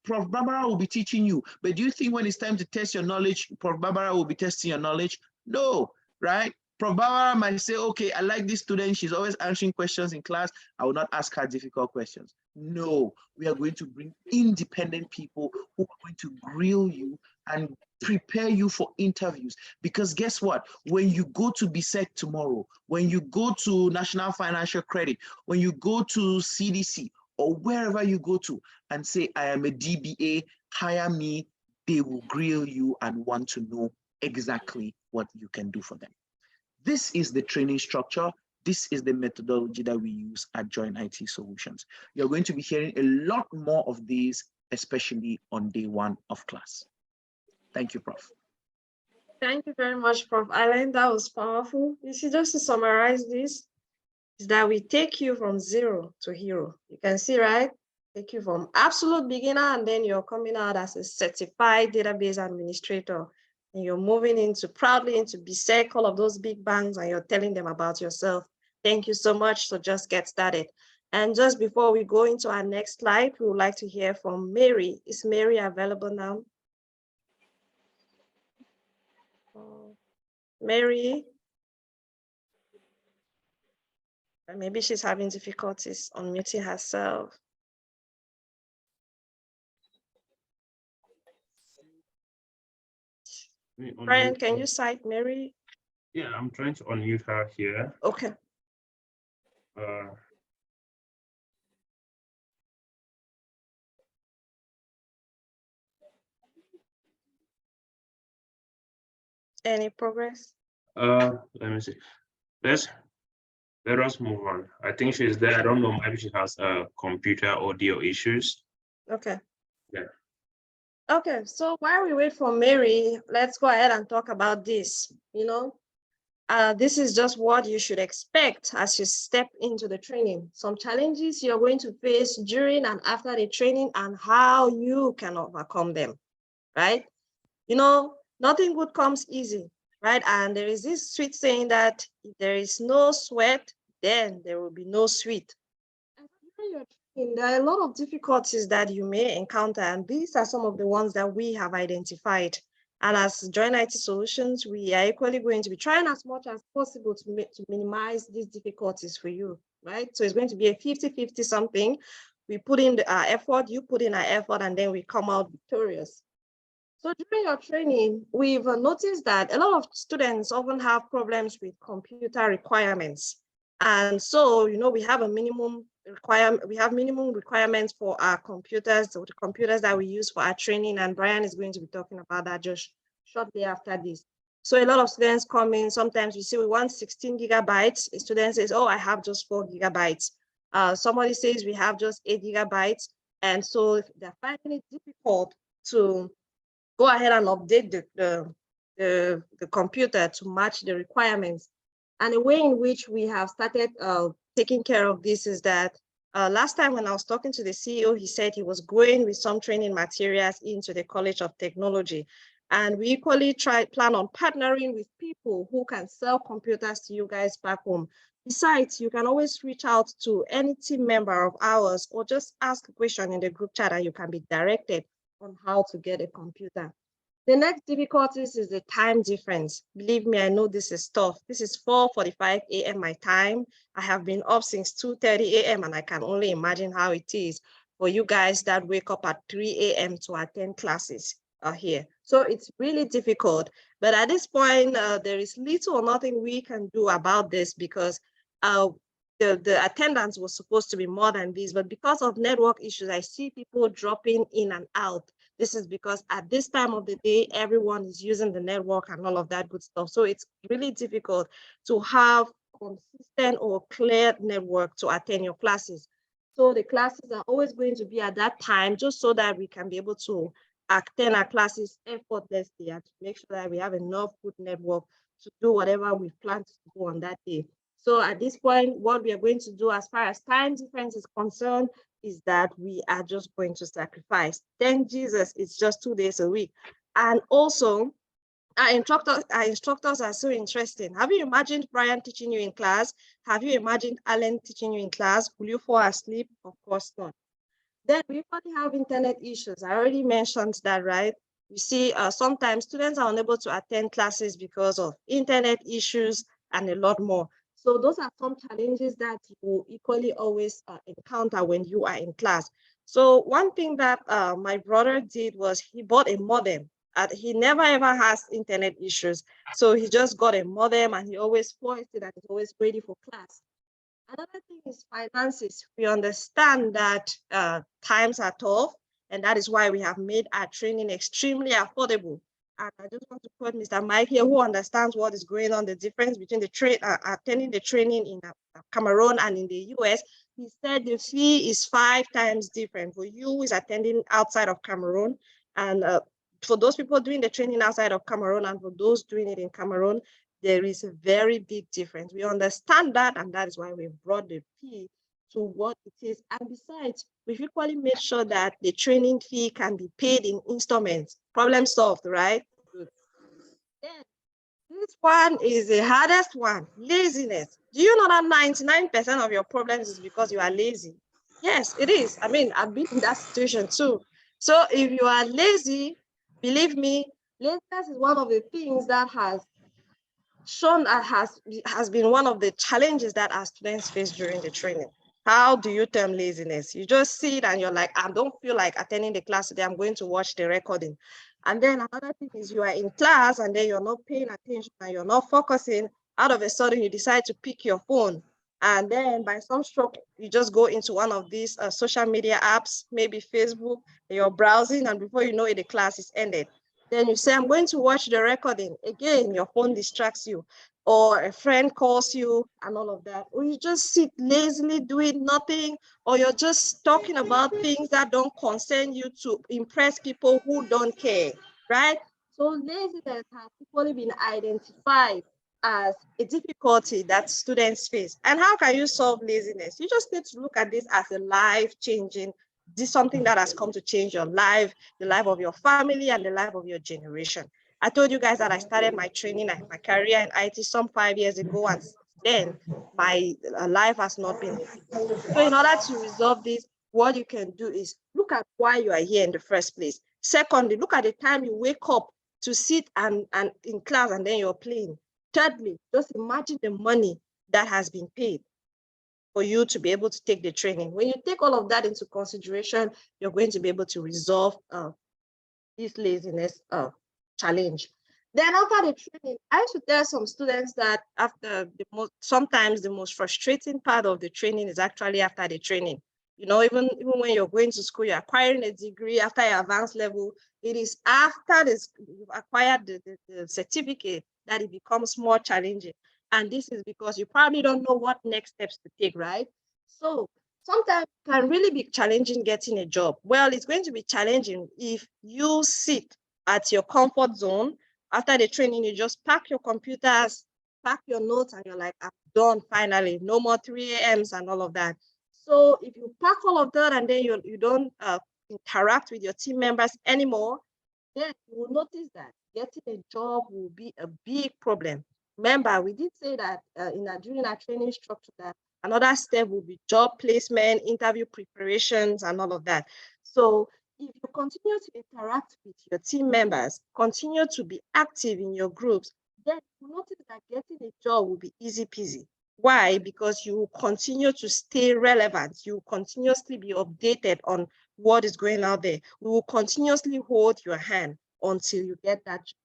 Prof. Barbara will be teaching you, but do you think when it's time to test your knowledge, Prof. Barbara will be testing your knowledge? No, right? Prof. Barbara might say, okay, I like this student. She's always answering questions in class. I will not ask her difficult questions. No, we are going to bring independent people who are going to grill you and prepare you for interviews. Because guess what? When you go to BSEC tomorrow, when you go to National Financial Credit, when you go to CDC or wherever you go to and say, I am a DBA, hire me, they will grill you and want to know exactly what you can do for them. This is the training structure. This is the methodology that we use at JoinIT Solutions. You're going to be hearing a lot more of these, especially on day one of class. Thank you, Prof. Thank you very much, Prof. Allen. That was powerful. You see, just to summarize this, is that we take you from zero to hero. You can see, right? Take you from absolute beginner, and then you're coming out as a certified database administrator. And you're moving proudly into BSEC, all of those big banks, and you're telling them about yourself. Thank you so much. So just get started. And just before we go into our next slide, we would like to hear from Mary. Is Mary available now? Mary? Maybe she's having difficulties unmuting herself. Brian, can you cite Mary? Yeah, I'm trying to unmute her here. Okay. Any progress? Let me see. Let us move on. I think she's there. I don't know. Maybe she has computer audio issues. Okay. Yeah. Okay, so while we wait for Mary, let's go ahead and talk about this. This is just what you should expect as you step into the training. Some challenges you're going to face during and after the training and how you can overcome them, right? Nothing good comes easy, right? And there is this sweet saying that if there is no sweat, then there will be no sweet. And there are a lot of difficulties that you may encounter, and these are some of the ones that we have identified. And as JoinIT Solutions, we are equally going to be trying as much as possible to minimize these difficulties for you, right? So it's going to be a 50-50 something. We put in our effort, you put in our effort, and then we come out victorious. So during your training, we've noticed that a lot of students often have problems with computer requirements. And so, we have a minimum requirements for our computers, so the computers that we use for our training, and Brian is going to be talking about that just shortly after this. So a lot of students come in, sometimes we say we want 16 gigabytes. A student says, oh, I have just 4 gigabytes. Somebody says we have just 8 gigabytes. And so they're finding it difficult to go ahead and update the computer to match the requirements. And a way in which we have started taking care of this is that last time when I was talking to the CEO, he said he was going with some training materials into the College of Technology. And we equally plan on partnering with people who can sell computers to you guys back home. Besides, you can always reach out to any team member of ours or just ask a question in the group chat and you can be directed on how to get a computer. The next difficulties is the time difference. Believe me, I know this is tough. This is 4:45 a.m. my time. I have been up since 2:30 a.m. and I can only imagine how it is for you guys that wake up at 3 a.m. to attend classes here. So it's really difficult. But at this point, there is little or nothing we can do about this because the attendance was supposed to be more than this, but because of network issues, I see people dropping in and out. This is because at this time of the day, everyone is using the network and all of that good stuff. So it's really difficult to have consistent or clear network to attend your classes. So the classes are always going to be at that time, just so that we can be able to attend our classes effortlessly and to make sure that we have enough good network to do whatever we plan to do on that day. So at this point, what we are going to do as far as time difference is concerned is that we are just going to sacrifice. Thank Jesus, it's just 2 days a week. And also, our instructors are so interesting. Have you imagined Brian teaching you in class? Have you imagined Alan teaching you in class? Will you fall asleep? Of course not. Then we probably have internet issues. I already mentioned that, right? You see, sometimes students are unable to attend classes because of internet issues and a lot more. So those are some challenges that you will equally always encounter when you are in class. So one thing that my brother did was he bought a modem. He never ever has internet issues. So he just got a modem and he always points it and is always ready for class. Another thing is finances. We understand that times are tough, and that is why we have made our training extremely affordable. And I just want to quote Mr. Mike here, who understands what is going on, the difference between the attending the training in Cameroon and in the US. He said the fee is 5 times different for you who is attending outside of Cameroon. And for those people doing the training outside of Cameroon and for those doing it in Cameroon, there is a very big difference. We understand that, and that is why we brought the fee to what it is. And besides, we've equally made sure that the training fee can be paid in installments. Problem solved, right? Good. Then, this one is the hardest one, laziness. Do you know that 99% of your problems is because you are lazy? Yes, it is. I mean, I've been in that situation too. So if you are lazy, believe me, laziness is one of the things that has shown that has been one of the challenges that our students face during the training. How do you term laziness? You just see it and you're like, I don't feel like attending the class today. I'm going to watch the recording. And then another thing is you are in class and then you're not paying attention and you're not focusing. Out of a sudden, you decide to pick your phone. And then by some stroke, you just go into one of these social media apps, maybe Facebook, you're browsing, and before you know it, the class is ended. Then you say, I'm going to watch the recording. Again, your phone distracts you, or a friend calls you and all of that. Or you just sit lazily doing nothing, or you're just talking about things that don't concern you to impress people who don't care, right? So laziness has equally been identified as a difficulty that students face. And how can you solve laziness? You just need to look at this as a life-changing, this is something that has come to change your life, the life of your family, and the life of your generation. I told you guys that I started my training, my career in IT some 5 years ago, and then my life has not been. So in order to resolve this, what you can do is look at why you are here in the first place. Secondly, look at the time you wake up to sit and in class and then you're playing. Thirdly, just imagine the money that has been paid for you to be able to take the training. When you take all of that into consideration, you're going to be able to resolve this laziness challenge. Then after the training, I used to tell some students that after sometimes the most frustrating part of the training is actually after the training. You know, even when you're going to school, you're acquiring a degree after your advanced level, it is after you've acquired the certificate that it becomes more challenging. And this is because you probably don't know what next steps to take, right? So sometimes it can really be challenging getting a job. Well, it's going to be challenging if you sit at your comfort zone. After the training, you just pack your computers, pack your notes, and you're like, I'm done finally. No more 3 a.m.s and all of that. So if you pack all of that and then you don't interact with your team members anymore, then you will notice that getting a job will be a big problem. Remember, we did say that during our training structure that another step will be job placement, interview preparations, and all of that. So if you continue to interact with your team members, continue to be active in your groups, then you notice that getting a job will be easy peasy. Why? Because you will continue to stay relevant. You will continuously be updated on what is going out there. We will continuously hold your hand until you get that job.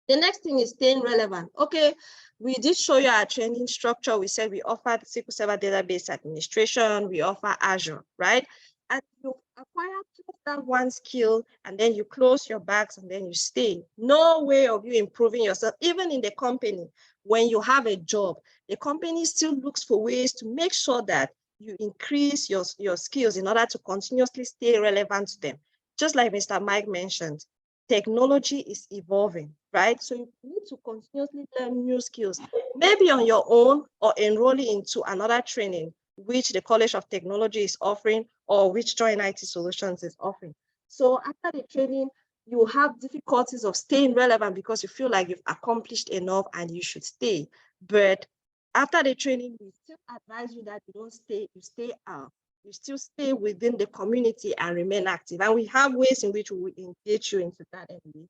The next thing is staying relevant. Okay, we did show you our training structure. We said we offer SQL Server Database Administration, we offer Azure, right? And you acquire just that one skill, and then you close your bags and then you stay. No way of you improving yourself, even in the company. When you have a job, the company still looks for ways to make sure that you increase your skills in order to continuously stay relevant to them. Just like Mr. Mike mentioned, technology is evolving, right? So you need to continuously learn new skills, maybe on your own or enrolling into another training, which the College of Technology is offering or which JoinIT Solutions is offering. So after the training, you have difficulties of staying relevant because you feel like you've accomplished enough and you should stay. But after the training, we still advise you that you don't stay, you still stay within the community and remain active. And we have ways in which we will engage you into that anyway.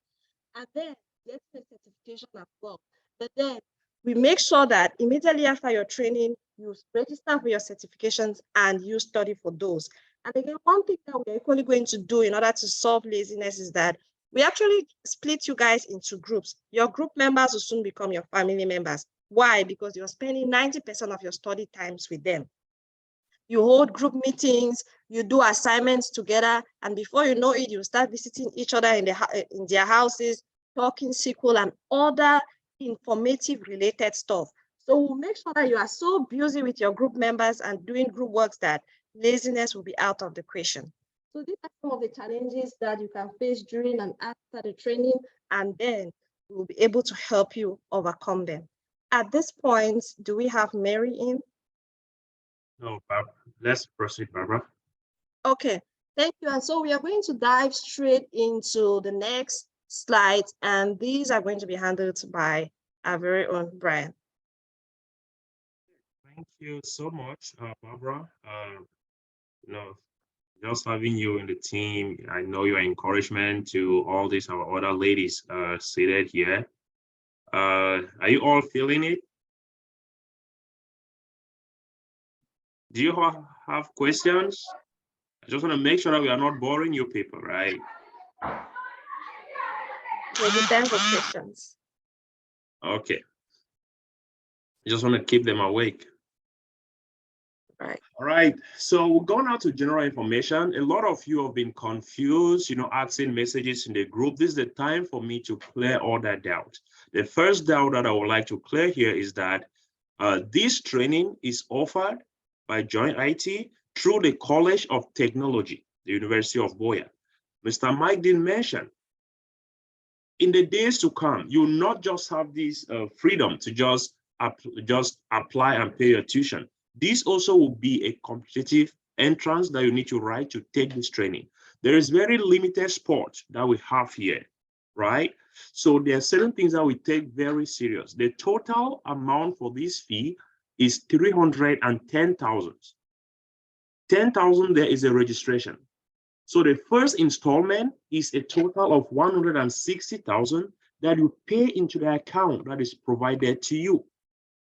And then get the certification as well. But then we make sure that immediately after your training, you register for your certifications and you study for those. And again, one thing that we're equally going to do in order to solve laziness is that we actually split you guys into groups. Your group members will soon become your family members. Why? Because you're spending 90% of your study times with them. You hold group meetings, you do assignments together, and before you know it, you start visiting each other in their houses, talking SQL and other informative related stuff. So we'll make sure that you are so busy with your group members and doing group works that laziness will be out of the question. So these are some of the challenges that you can face during and after the training, and then we'll be able to help you overcome them. At this point, do we have Mary in? No, Barbara. Let's proceed, Barbara. Okay, thank you. And so we are going to dive straight into the next slides, and these are going to be handled by our very own Brian. Thank you so much, Barbara. Just having you in the team, I know your encouragement to all these our other ladies seated here. Are you all feeling it? Do you have questions? I just want to make sure that we are not boring you people, right? We'll be there for questions. Okay. I just want to keep them awake. Right. All right, so we're going out to general information. A lot of you have been confused, asking messages in the group. This is the time for me to clear all that doubt. The first doubt that I would like to clear here is that this training is offered by JoinIT through the College of Technology, the University of Buea. Mr. Mike didn't mention, in the days to come, you will not just have this freedom to just apply and pay your tuition. This also will be a competitive entrance that you need to write to take this training. There is very limited support that we have here, right? So there are certain things that we take very serious. The total amount for this fee is 310,000. 10,000 there is a registration. So the first installment is a total of 160,000 that you pay into the account that is provided to you.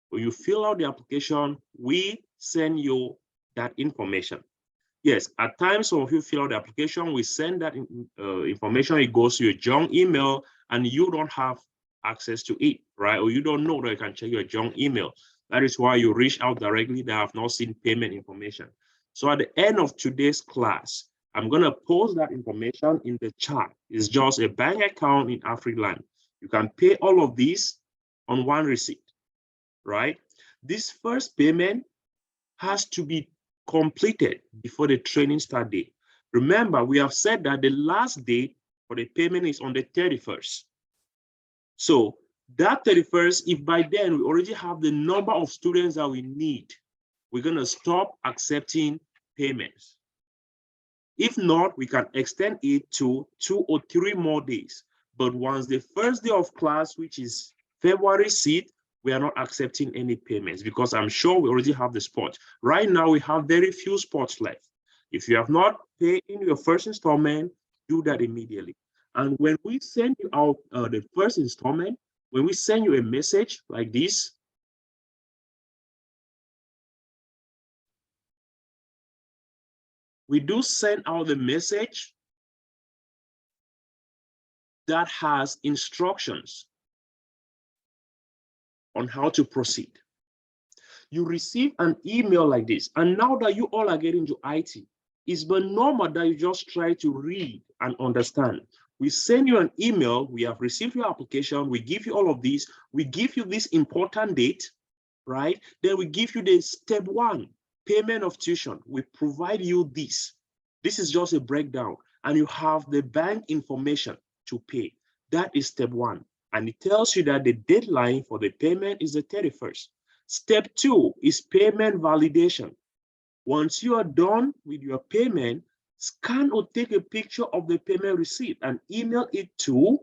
When you fill out the application, we send you that information. Yes, at times when you fill out the application, we send that information, it goes to your junk email and you don't have access to it, right? Or you don't know that you can check your junk email. That is why you reach out directly. They have not seen payment information. So at the end of today's class, I'm gonna post that information in the chat. It's just a bank account in Afriland. You can pay all of these on one receipt, right? This first payment has to be completed before the training start date. Remember, we have said that the last date for the payment is on the 31st. So that 31st, if by then we already have the number of students that we need, we're gonna stop accepting payments. If not, we can extend it to 2 or 3 more days. But once the first day of class, which is February 6th, we are not accepting any payments because I'm sure we already have the spot. Right now, we have very few spots left. If you have not paid in your first installment, do that immediately. And when we send you out the first installment, when we send you a message like this, we do send out the message that has instructions on how to proceed. You receive an email like this, and now that you all are getting to IT, it's been normal that you just try to read and understand. We send you an email, we have received your application, we give you all of this, we give you this important date, right? Then we give you the step 1, payment of tuition. We provide you this. This is just a breakdown, and you have the bank information to pay. That is step 1. And it tells you that the deadline for the payment is the 31st. Step 2 is payment validation. Once you are done with your payment, scan or take a picture of the payment receipt and email it to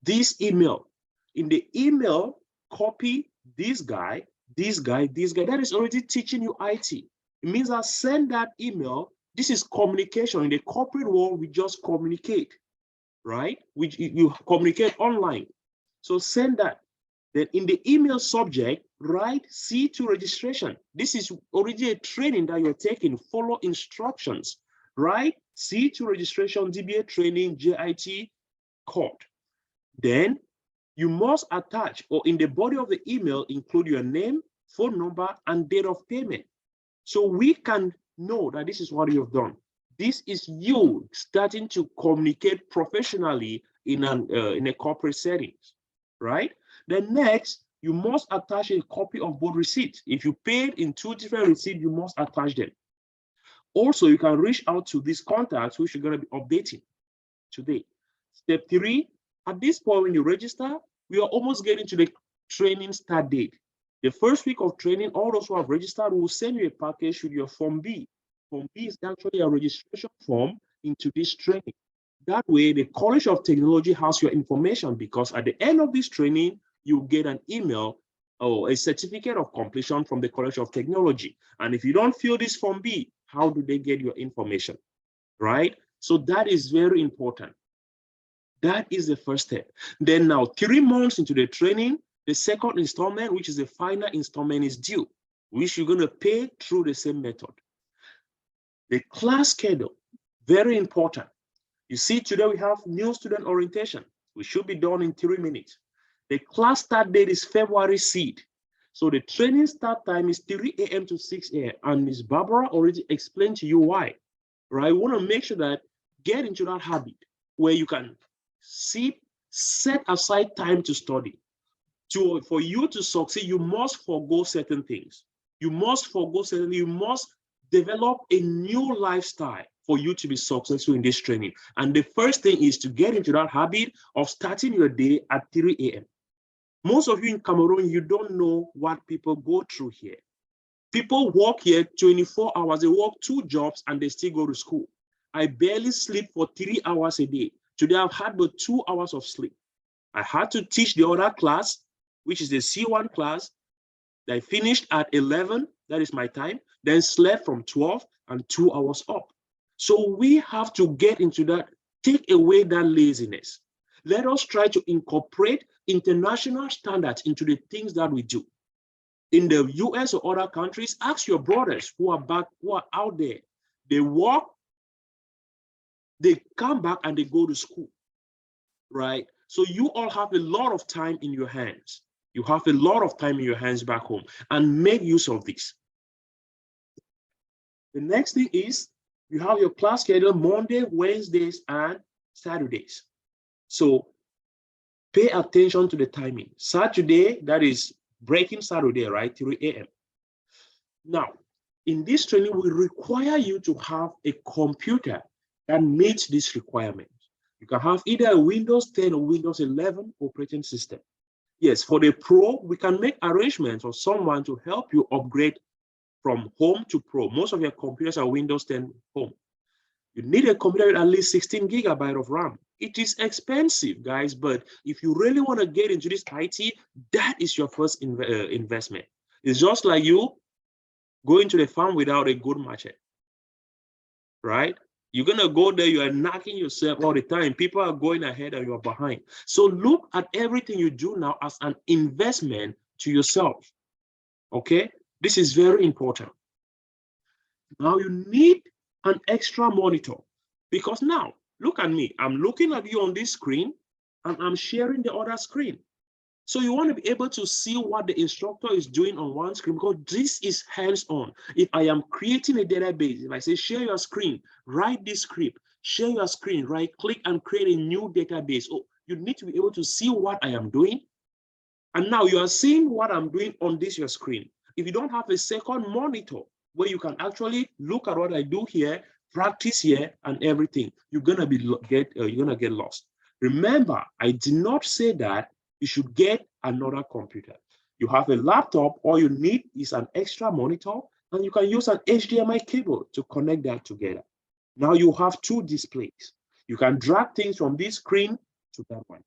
this email. In the email, copy this guy, this guy, this guy that is already teaching you IT. It means I send that email. This is communication. In the corporate world, we just communicate, right? You communicate online. So send that. Then in the email subject, write C2 registration. This is already a training that you're taking. Follow instructions, right? C2 registration, DBA training, JIT, COT. Then you must attach, or in the body of the email, include your name, phone number, and date of payment. So we can know that this is what you've done. This is you starting to communicate professionally in a corporate settings, right? Then next, you must attach a copy of both receipts. If you paid in 2 different receipts, you must attach them. Also, you can reach out to these contacts, which you're going to be updating today. Step 3, at this point when you register, we are almost getting to the training start date. The first week of training, all those who have registered will send you a package with your Form B. Form B is actually a registration form into this training. That way, the College of Technology has your information, because at the end of this training, you get an email or a certificate of completion from the College of Technology. And if you don't fill this Form B, how do they get your information, right? So that is very important. That is the first step. Then now, 3 months into the training, the second installment, which is the final installment, is due, which you're going to pay through the same method. The class schedule, very important. You see, today we have new student orientation. We should be done in 3 minutes. The class start date is February 6th. So the training start time is 3 a.m. to 6 a.m. And Ms. Barbara already explained to you why, right? We want to make sure that get into that habit where you can set aside time to study. For you to succeed, you must forego certain things. You must develop a new lifestyle for you to be successful in this training. And the first thing is to get into that habit of starting your day at 3 a.m. Most of you in Cameroon, you don't know what people go through here. People work here 24 hours, they work 2 jobs and they still go to school. I barely sleep for 3 hours a day. Today I've had but 2 hours of sleep. I had to teach the other class, which is the C1 class. I finished at 11, that is my time, then slept from 12 and 2 hours up. So we have to get into that, take away that laziness. Let us try to incorporate international standards into the things that we do. In the US or other countries, ask your brothers who are out there. They work, they come back and they go to school, right? So you all have a lot of time in your hands. You have a lot of time in your hands back home, and make use of this. The next thing is you have your class schedule Monday, Wednesdays, and Saturdays. So pay attention to the timing. Saturday, that is breaking Saturday, right? 3 a.m. Now, in this training, we require you to have a computer that meets this requirement. You can have either a Windows 10 or Windows 11 operating system. Yes, for the pro, we can make arrangements for someone to help you upgrade from home to pro. Most of your computers are Windows 10 home. You need a computer with at least 16 GB of RAM. It is expensive, guys, but if you really want to get into this IT, that is your first investment. It's just like you going to the farm without a good machete, right? You're going to go there, you are knocking yourself all the time. People are going ahead and you're behind. So look at everything you do now as an investment to yourself, okay? This is very important. Now you need an extra monitor, because now, look at me. I'm looking at you on this screen and I'm sharing the other screen. So you want to be able to see what the instructor is doing on one screen, because this is hands-on. If I am creating a database, if I say share your screen, write this script, share your screen, right click and create a new database. Oh, you need to be able to see what I am doing. And now you are seeing what I'm doing on this your screen. If you don't have a second monitor where you can actually look at what I do here, practice here and everything, you're gonna get lost. Remember, I did not say that you should get another computer. You have a laptop, all you need is an extra monitor, and you can use an HDMI cable to connect that together. Now you have two displays. You can drag things from this screen to that one,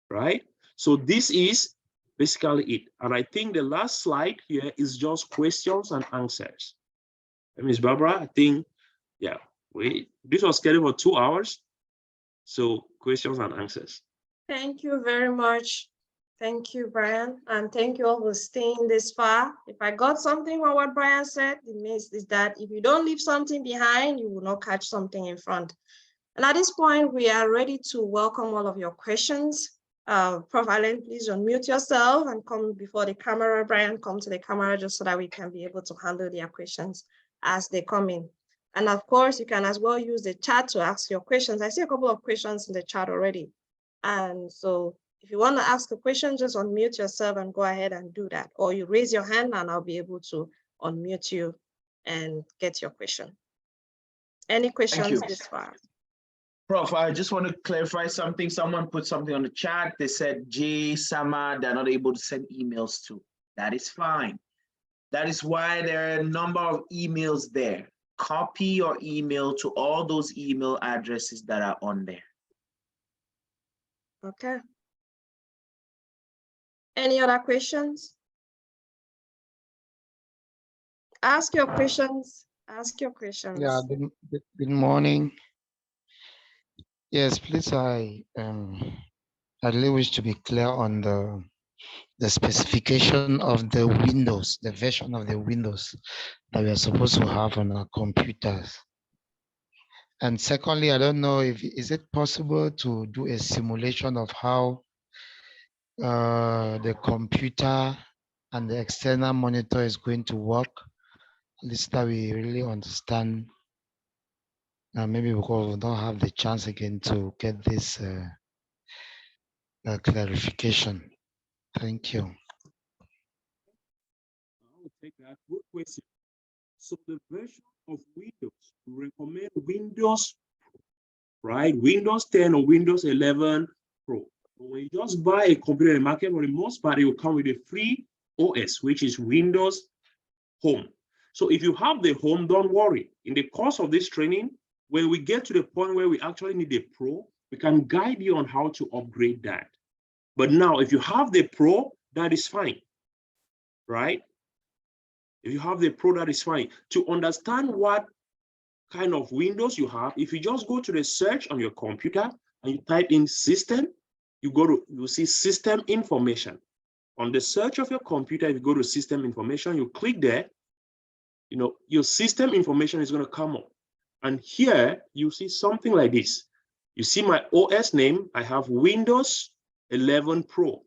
right? So this is basically it. And I think the last slide here is just questions and answers. Ms. Barbara, I think, yeah, this was scheduled for 2 hours. So questions and answers. Thank you very much. Thank you, Brian. And thank you all for staying this far. If I got something from what Brian said, it means is that if you don't leave something behind, you will not catch something in front. And at this point, we are ready to welcome all of your questions. Prof. Allen, please unmute yourself and come before the camera. Brian, come to the camera just so that we can be able to handle their questions as they come in. And of course, you can as well use the chat to ask your questions. I see a couple of questions in the chat already. And so if you want to ask a question, just unmute yourself and go ahead and do that. Or you raise your hand and I'll be able to unmute you and get your question. Any questions this far? Prof, I just want to clarify something. Someone put something on the chat. They said, Jay, Sama, they're not able to send emails to. That is fine. That is why there are a number of emails there. Copy your email to all those email addresses that are on there. Okay. Any other questions? Ask your questions. Ask your questions. Yeah, good morning. Yes, please, I really wish to be clear on the specification of the Windows, the version of the Windows that we are supposed to have on our computers. And secondly, I don't know if is it possible to do a simulation of how the computer and the external monitor is going to work, at least that we really understand. Maybe because we don't have the chance again to get this clarification. Thank you. I will take that. Good question. So the version of Windows, we recommend Windows, right? Windows 10 or Windows 11 Pro. But when you just buy a computer in the market, for the most part, it will come with a free OS, which is Windows Home. So if you have the Home, don't worry. In the course of this training, when we get to the point where we actually need a Pro, we can guide you on how to upgrade that. But now, if you have the Pro, that is fine, right? If you have the Pro, that is fine. To understand what kind of Windows you have, if you just go to the search on your computer and you type in system, you'll see system information. On the search of your computer, if you go to system information, you click there, your system information is going to come up. And here you see something like this. You see my OS name, I have Windows 11 Pro.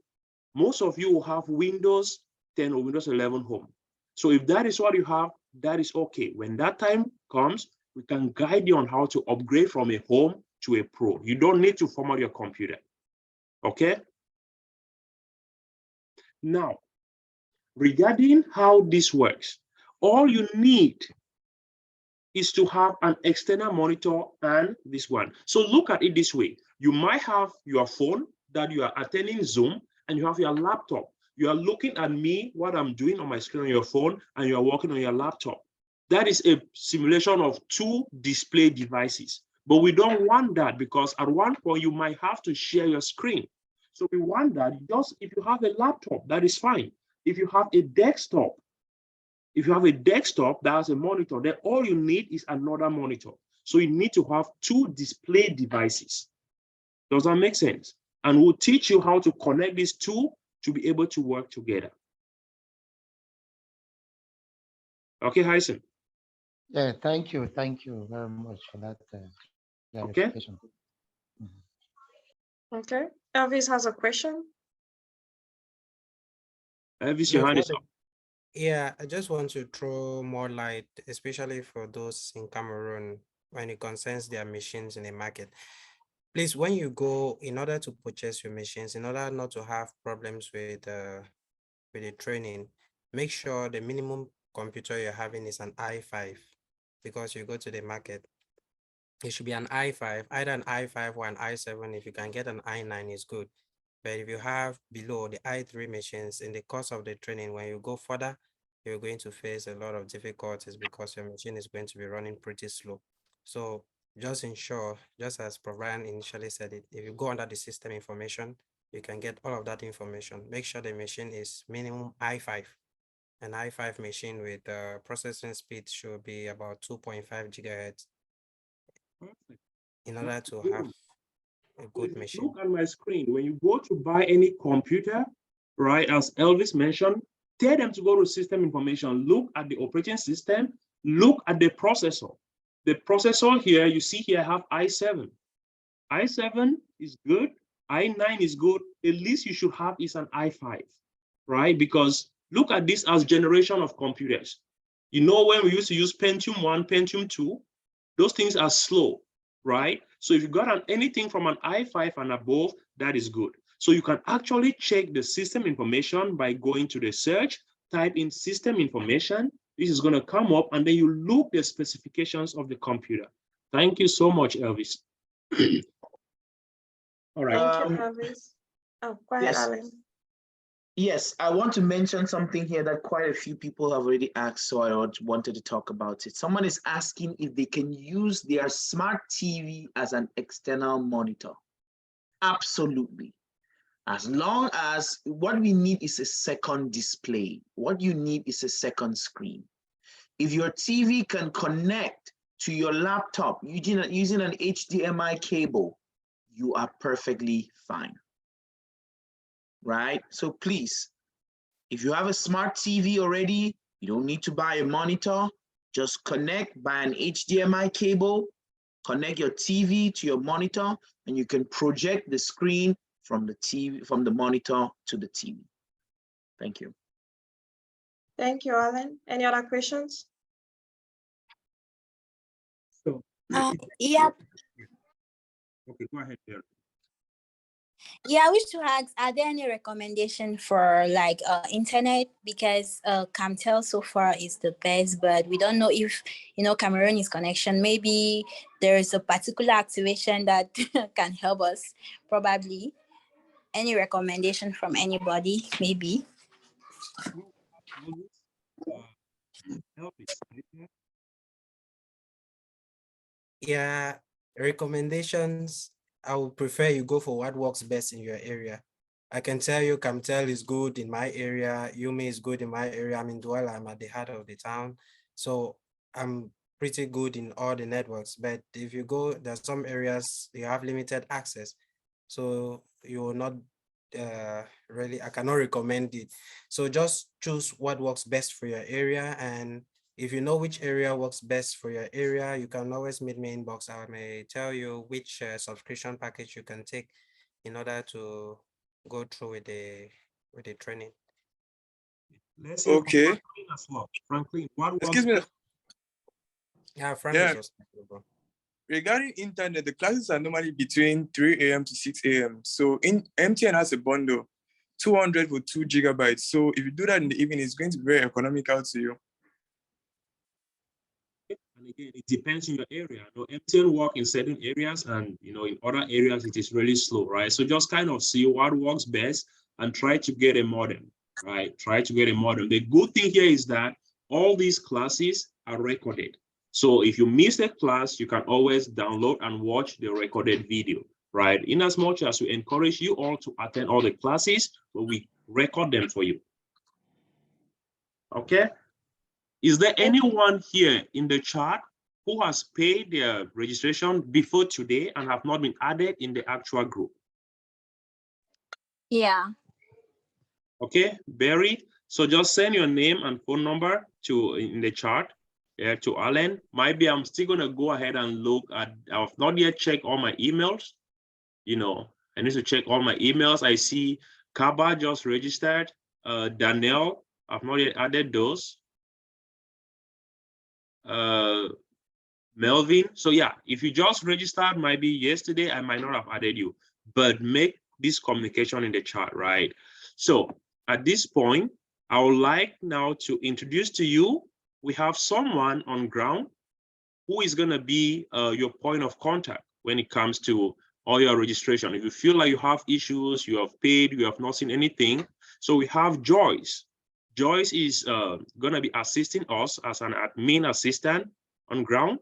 Most of you will have Windows 10 or Windows 11 Home. So if that is what you have, that is okay. When that time comes, we can guide you on how to upgrade from a Home to a Pro. You don't need to format your computer, okay? Now, regarding how this works, all you need is to have an external monitor and this one. So look at it this way. You might have your phone that you are attending Zoom, and you have your laptop. You are looking at me, what I'm doing on my screen on your phone, and you are working on your laptop. That is a simulation of two display devices. But we don't want that, because at one point you might have to share your screen. So we want that just if you have a laptop, that is fine. If you have a desktop, that has a monitor, then all you need is another monitor. So you need to have two display devices. Does that make sense? And we'll teach you how to connect these two to be able to work together. Okay, Hyson? Yeah, thank you. Thank you very much for that clarification. Okay, Elvis has a question. Elvis, your hand is up. Yeah, I just want to throw more light, especially for those in Cameroon when it concerns their machines in the market. Please, when you go, in order to purchase your machines, in order not to have problems with the training, make sure the minimum computer you're having is an i5, because you go to the market, it should be an i5, either an i5 or an i7. If you can get an i9, is good. But if you have below the i3 machines, in the course of the training, when you go further, you're going to face a lot of difficulties because your machine is going to be running pretty slow. So just ensure, just as Brian initially said it, if you go under the system information, you can get all of that information. Make sure the machine is minimum i5. An i5 machine with processing speed should be about 2.5 gigahertz in order to have a good machine. Look at my screen. When you go to buy any computer, right, as Elvis mentioned, tell them to go to system information, look at the operating system, look at the processor. The processor here, you see here, I have i7. i7 is good, i9 is good. The least you should have is an i5, right? Because look at this as generation of computers. You know, when we used to use Pentium 1, Pentium 2, those things are slow, right? So if you got anything from an i5 and above, that is good. So you can actually check the system information by going to the search, type in system information. This is going to come up, and then you look the specifications of the computer. Thank you so much, Elvis. All right. Thank you, Elvis. Oh, go ahead, Alan. Yes, I want to mention something here that quite a few people have already asked, so I wanted to talk about it. Someone is asking if they can use their smart TV as an external monitor. Absolutely. As long as what we need is a second display. What you need is a second screen. If your TV can connect to your laptop using an HDMI cable, you are perfectly fine. Right? So please, if you have a smart TV already, you don't need to buy a monitor. Just connect by an HDMI cable, connect your TV to your monitor, and you can project the screen from the TV, from the monitor to the TV. Thank you. Thank you, Alan. Any other questions? So, yeah. Okay, go ahead, Derek. Yeah, I wish to ask, are there any recommendation for like internet? Because Camtel so far is the best, but we don't know if, you know, Camerooni's connection, maybe there is a particular activation that can help us, probably. Any recommendation from anybody, maybe? Yeah, recommendations, I would prefer you go for what works best in your area. I can tell you Camtel is good in my area, Yumi is good in my area. I'm in Douala, I'm at the heart of the town. So I'm pretty good in all the networks, but if you go, there's some areas you have limited access. So you will not really, I cannot recommend it. So just choose what works best for your area, and if you know which area works best for your area, you can always meet me inbox. I may tell you which subscription package you can take in order to go through with the training. Let's Okay. Franklin as well. Franklin, what works? Excuse me. Yeah, Franklin. Regarding internet, the classes are normally between 3 a.m. to 6 a.m. So in MTN has a bundle, 200 for 2 gigabytes. So if you do that in the evening, it's going to be very economical to you. And again, it depends on your area. You know, MTN work in certain areas, and you know, in other areas it is really slow, right? So just kind of see what works best and try to get a modem, right? Try to get a modem. The good thing here is that all these classes are recorded. So if you miss a class, you can always download and watch the recorded video, right? In as much as we encourage you all to attend all the classes, but we record them for you. Okay? Is there anyone here in the chat who has paid their registration before today and have not been added in the actual group? Yeah. Okay, Barry. So just send your name and phone number to in the chat to Alan. Maybe I'm still gonna go ahead and look at. I've not yet checked all my emails. You know, I need to check all my emails. I see Kaba just registered. Danielle, I've not yet added those. Melvin. So yeah, if you just registered maybe yesterday, I might not have added you, but make this communication in the chat, right? So at this point, I would like now to introduce to you, we have someone on ground who is gonna be your point of contact when it comes to all your registration. If you feel like you have issues, you have paid, you have not seen anything. So we have Joyce. Joyce is gonna be assisting us as an admin assistant on ground.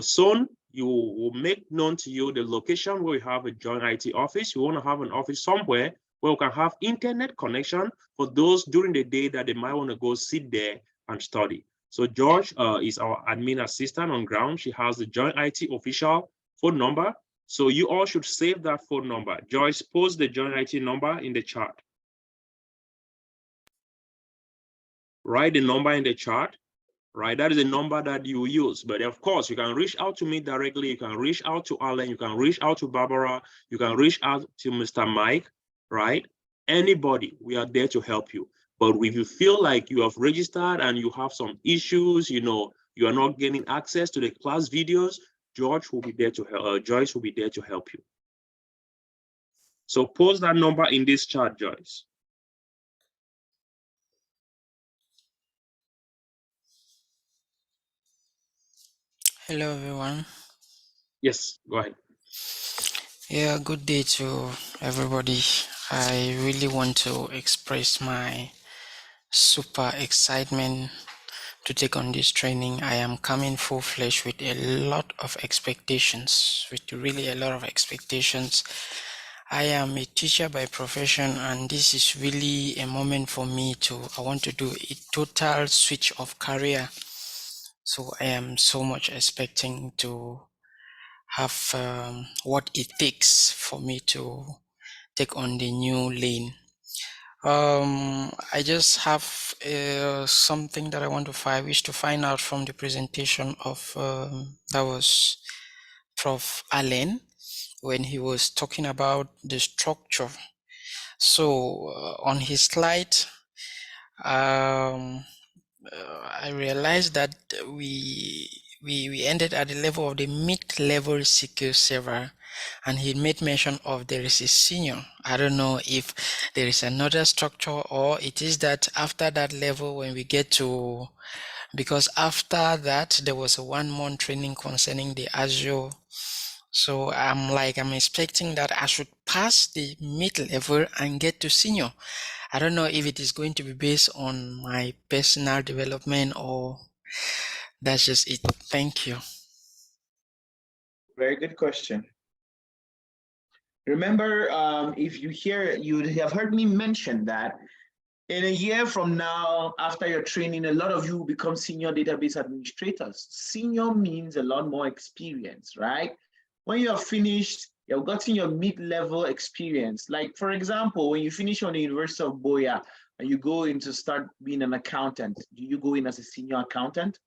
Soon, you will make known to you the location where we have a JoinIT office. You want to have an office somewhere where we can have internet connection for those during the day that they might want to go sit there and study. So George is our admin assistant on ground. She has the JoinIT official phone number. So you all should save that phone number. Joyce, post the JoinIT number in the chat. Write the number in the chat. Right, that is a number that you use. But of course, you can reach out to me directly. You can reach out to Alan. You can reach out to Barbara. You can reach out to Mr. Mike, right? Anybody, we are there to help you. But if you feel like you have registered and you have some issues, you know, you are not getting access to the class videos, George will be there to help. Joyce will be there to help you. So post that number in this chat, Joyce. Hello, everyone. Yes, go ahead. Yeah, good day to everybody. I really want to express my super excitement to take on this training. I am coming full-fledged with a lot of expectations, with really a lot of expectations. I am a teacher by profession, and this is really a moment for me I want to do a total switch of career. So I am so much expecting to have what it takes for me to take on the new lane. I just have something that I wish to find out from the presentation of that was Prof. Allen when he was talking about the structure. So on his slide, I realized that we ended at the level of the mid-level SQL server, and he made mention of there is a senior. I don't know if there is another structure, or it is that after that level when we get to, because after that there was a 1 month training concerning the Azure. So I'm expecting that I should pass the mid-level and get to senior. I don't know if it is going to be based on my personal development or that's just it. Thank you. Very good question. Remember, if you have heard me mention that in a year from now, after your training, a lot of you will become senior database administrators. Senior means a lot more experience, right? When you are finished, you've gotten your mid-level experience. Like, for example, when you finish on the University of Buea and you go in to start being an accountant, do you go in as a senior accountant?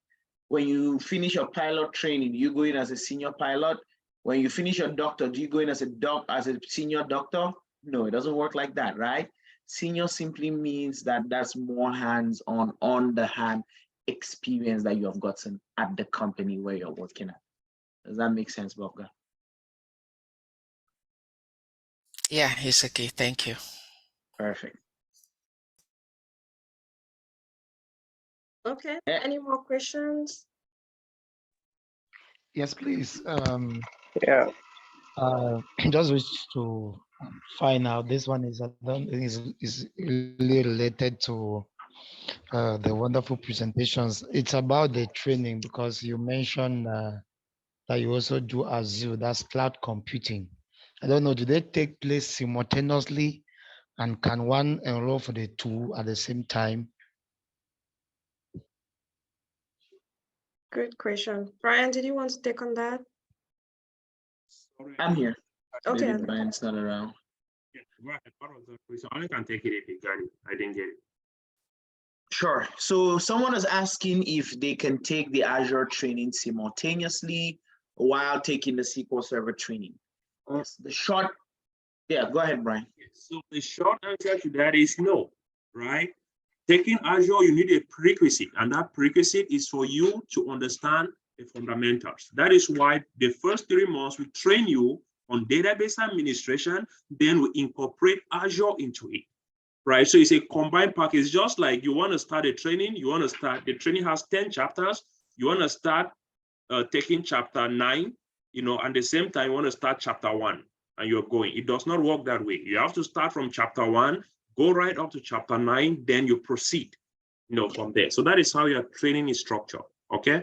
When you finish your pilot training, do you go in as a senior pilot? When you finish your doctor, do you go in as a senior doctor? No, it doesn't work like that, right? Senior simply means that that's more hands-on, on-the-hand experience that you have gotten at the company where you're working at. Does that make sense, Bobga? Yeah, it's okay. Thank you. Perfect. Okay, any more questions? Yes, please. Yeah. Just wish to find out. This one is really related to the wonderful presentations. It's about the training because you mentioned that you also do Azure, that's cloud computing. I don't know, do they take place simultaneously, and can one enroll for the two at the same time? Good question. Brian, did you want to take on that? I'm here. Okay. Maybe Brian's not around. Yeah, go ahead. What was the question? I only can take it if you got it. I didn't get it. Sure. So someone is asking if they can take the Azure training simultaneously while taking the SQL Server training. Yes, the short, yeah, go ahead, Brian. So the short answer to that is no. right? Taking Azure, you need a prerequisite, and that prerequisite is for you to understand the fundamentals. That is why the first 3 months we train you on database administration, then we incorporate Azure into it, right? So it's a combined package, just like you want to start a training, the training has 10 chapters, you want to start taking chapter 9, and the same time you want to start chapter 1 and you're going. It does not work that way. You have to start from chapter 1, go right up to chapter 9, then you proceed, from there. So that is how your training is structured, okay?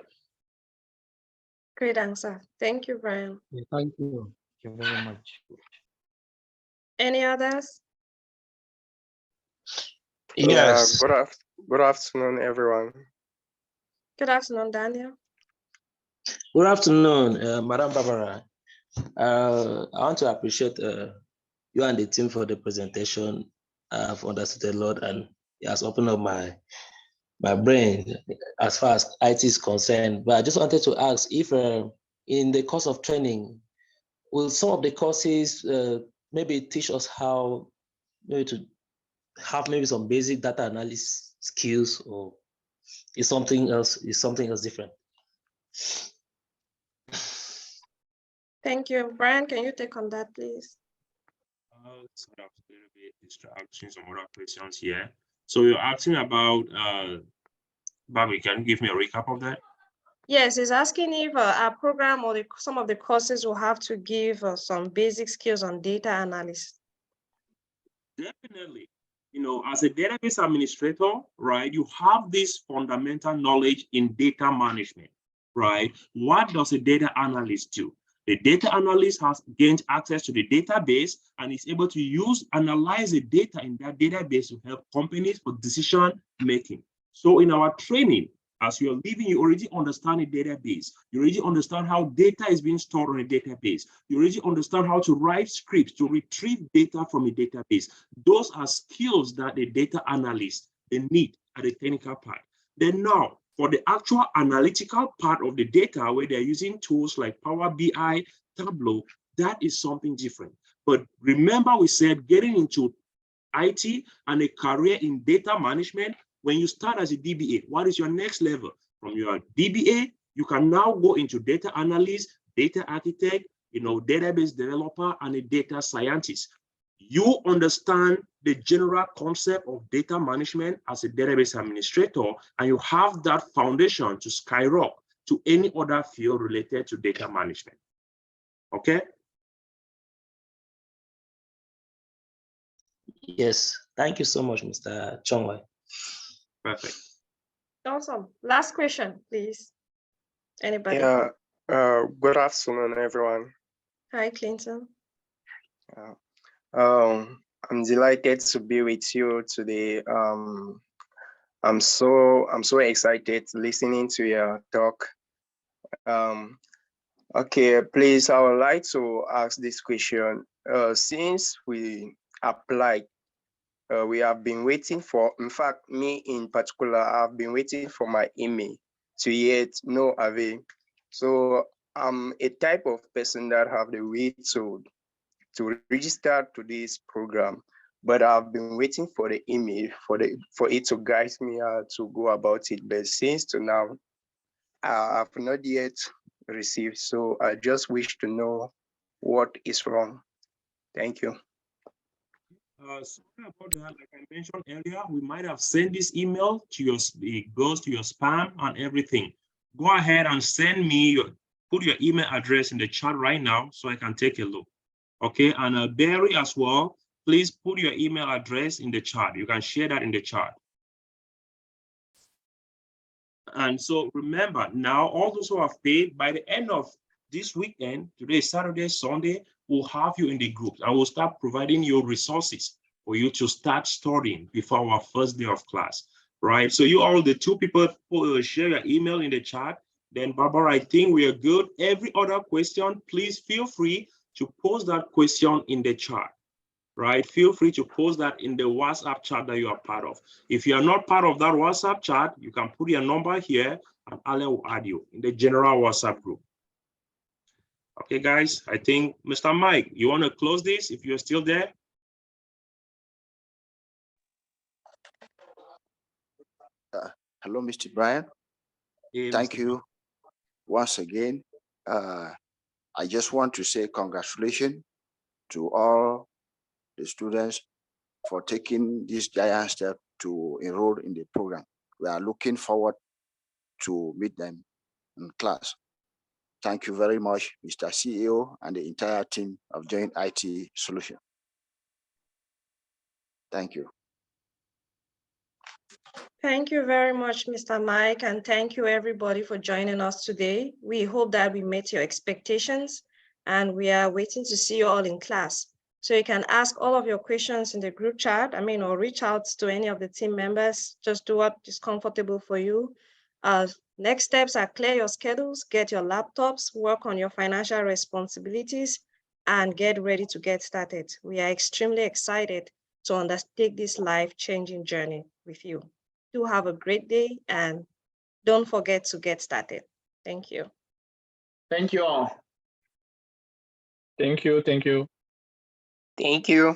Great answer. Thank you, Brian. Thank you. Thank you very much. Any others? Yes. Good afternoon, everyone. Good afternoon, Daniel. Good afternoon, Madam Barbara. I want to appreciate you and the team for the presentation. I've understood a lot, and it has opened up my brain as far as IT is concerned. But I just wanted to ask if in the course of training, will some of the courses maybe teach us how maybe to have maybe some basic data analysis skills, or is something else different? Thank you. Brian, can you take on that, please? Sort of a little bit distracting some other questions here. So you're asking about, Bobby, can you give me a recap of that? Yes, he's asking if our program or some of the courses will have to give some basic skills on data analysis. Definitely. As a database administrator, right, you have this fundamental knowledge in data management, right? What does a data analyst do? The data analyst has gained access to the database and is able to analyze the data in that database to help companies for decision making. So in our training, as you're leaving, you already understand a database. You already understand how data is being stored on a database. You already understand how to write scripts to retrieve data from a database. Those are skills that the data analyst they need at the technical part. Then now, for the actual analytical part of the data, where they're using tools like Power BI, Tableau, that is something different. But remember, we said getting into IT and a career in data management, when you start as a DBA, what is your next level? From your DBA, you can now go into data analyst, data architect, database developer, and a data scientist. You understand the general concept of data management as a database administrator, and you have that foundation to skyrocket to any other field related to data management. Okay? Yes, thank you so much, Mr. Chongwei. Perfect. Awesome. Last question, please. Anybody? Yeah. Good afternoon, everyone. Hi, Clinton. I'm delighted to be with you today. I'm so excited listening to your talk. Okay, please, I would like to ask this question. Since we applied, we have been waiting for, in fact, me in particular, I've been waiting for my email to yet no avail. So I'm a type of person that have the way to register to this program, but I've been waiting for the email for it to guide me how to go about it. But since to now, I've not yet received. So I just wish to know what is wrong. Thank you. Sorry about that. Like I mentioned earlier, we might have sent this email to your, it goes to your spam and everything. Go ahead and send me put your email address in the chat right now so I can take a look. Okay, and Barry as well, please put your email address in the chat. You can share that in the chat. And so remember, now all those who have paid, by the end of this weekend, today, Saturday, Sunday, we'll have you in the groups. I will start providing you resources for you to start studying before our first day of class, right? So you all, the 2 people who share your email in the chat, then Barbara, I think we are good. Every other question, please feel free to post that question in the chat, right? Feel free to post that in the WhatsApp chat that you are part of. If you are not part of that WhatsApp chat, you can put your number here and Alan will add you in the general WhatsApp group. Okay, guys, I think Mr. Mike, you want to close this if you're still there? Hello, Mr. Brian. Hey, Thank Mr. you once again. I just want to say congratulations to all the students for taking this giant step to enroll in the program. We are looking forward to meet them in class. Thank you very much, Mr. CEO and the entire team of JoinIT Solution. Thank you. Thank you very much, Mr. Mike, and thank you everybody for joining us today. We hope that we met your expectations and we are waiting to see you all in class. So you can ask all of your questions in the group chat, or reach out to any of the team members. Just do what is comfortable for you. Next steps are clear your schedules, get your laptops, work on your financial responsibilities, and get ready to get started. We are extremely excited to undertake this life-changing journey with you. Do have a great day and don't forget to get started. Thank you. Thank you all. Thank you. Thank you. Thank you.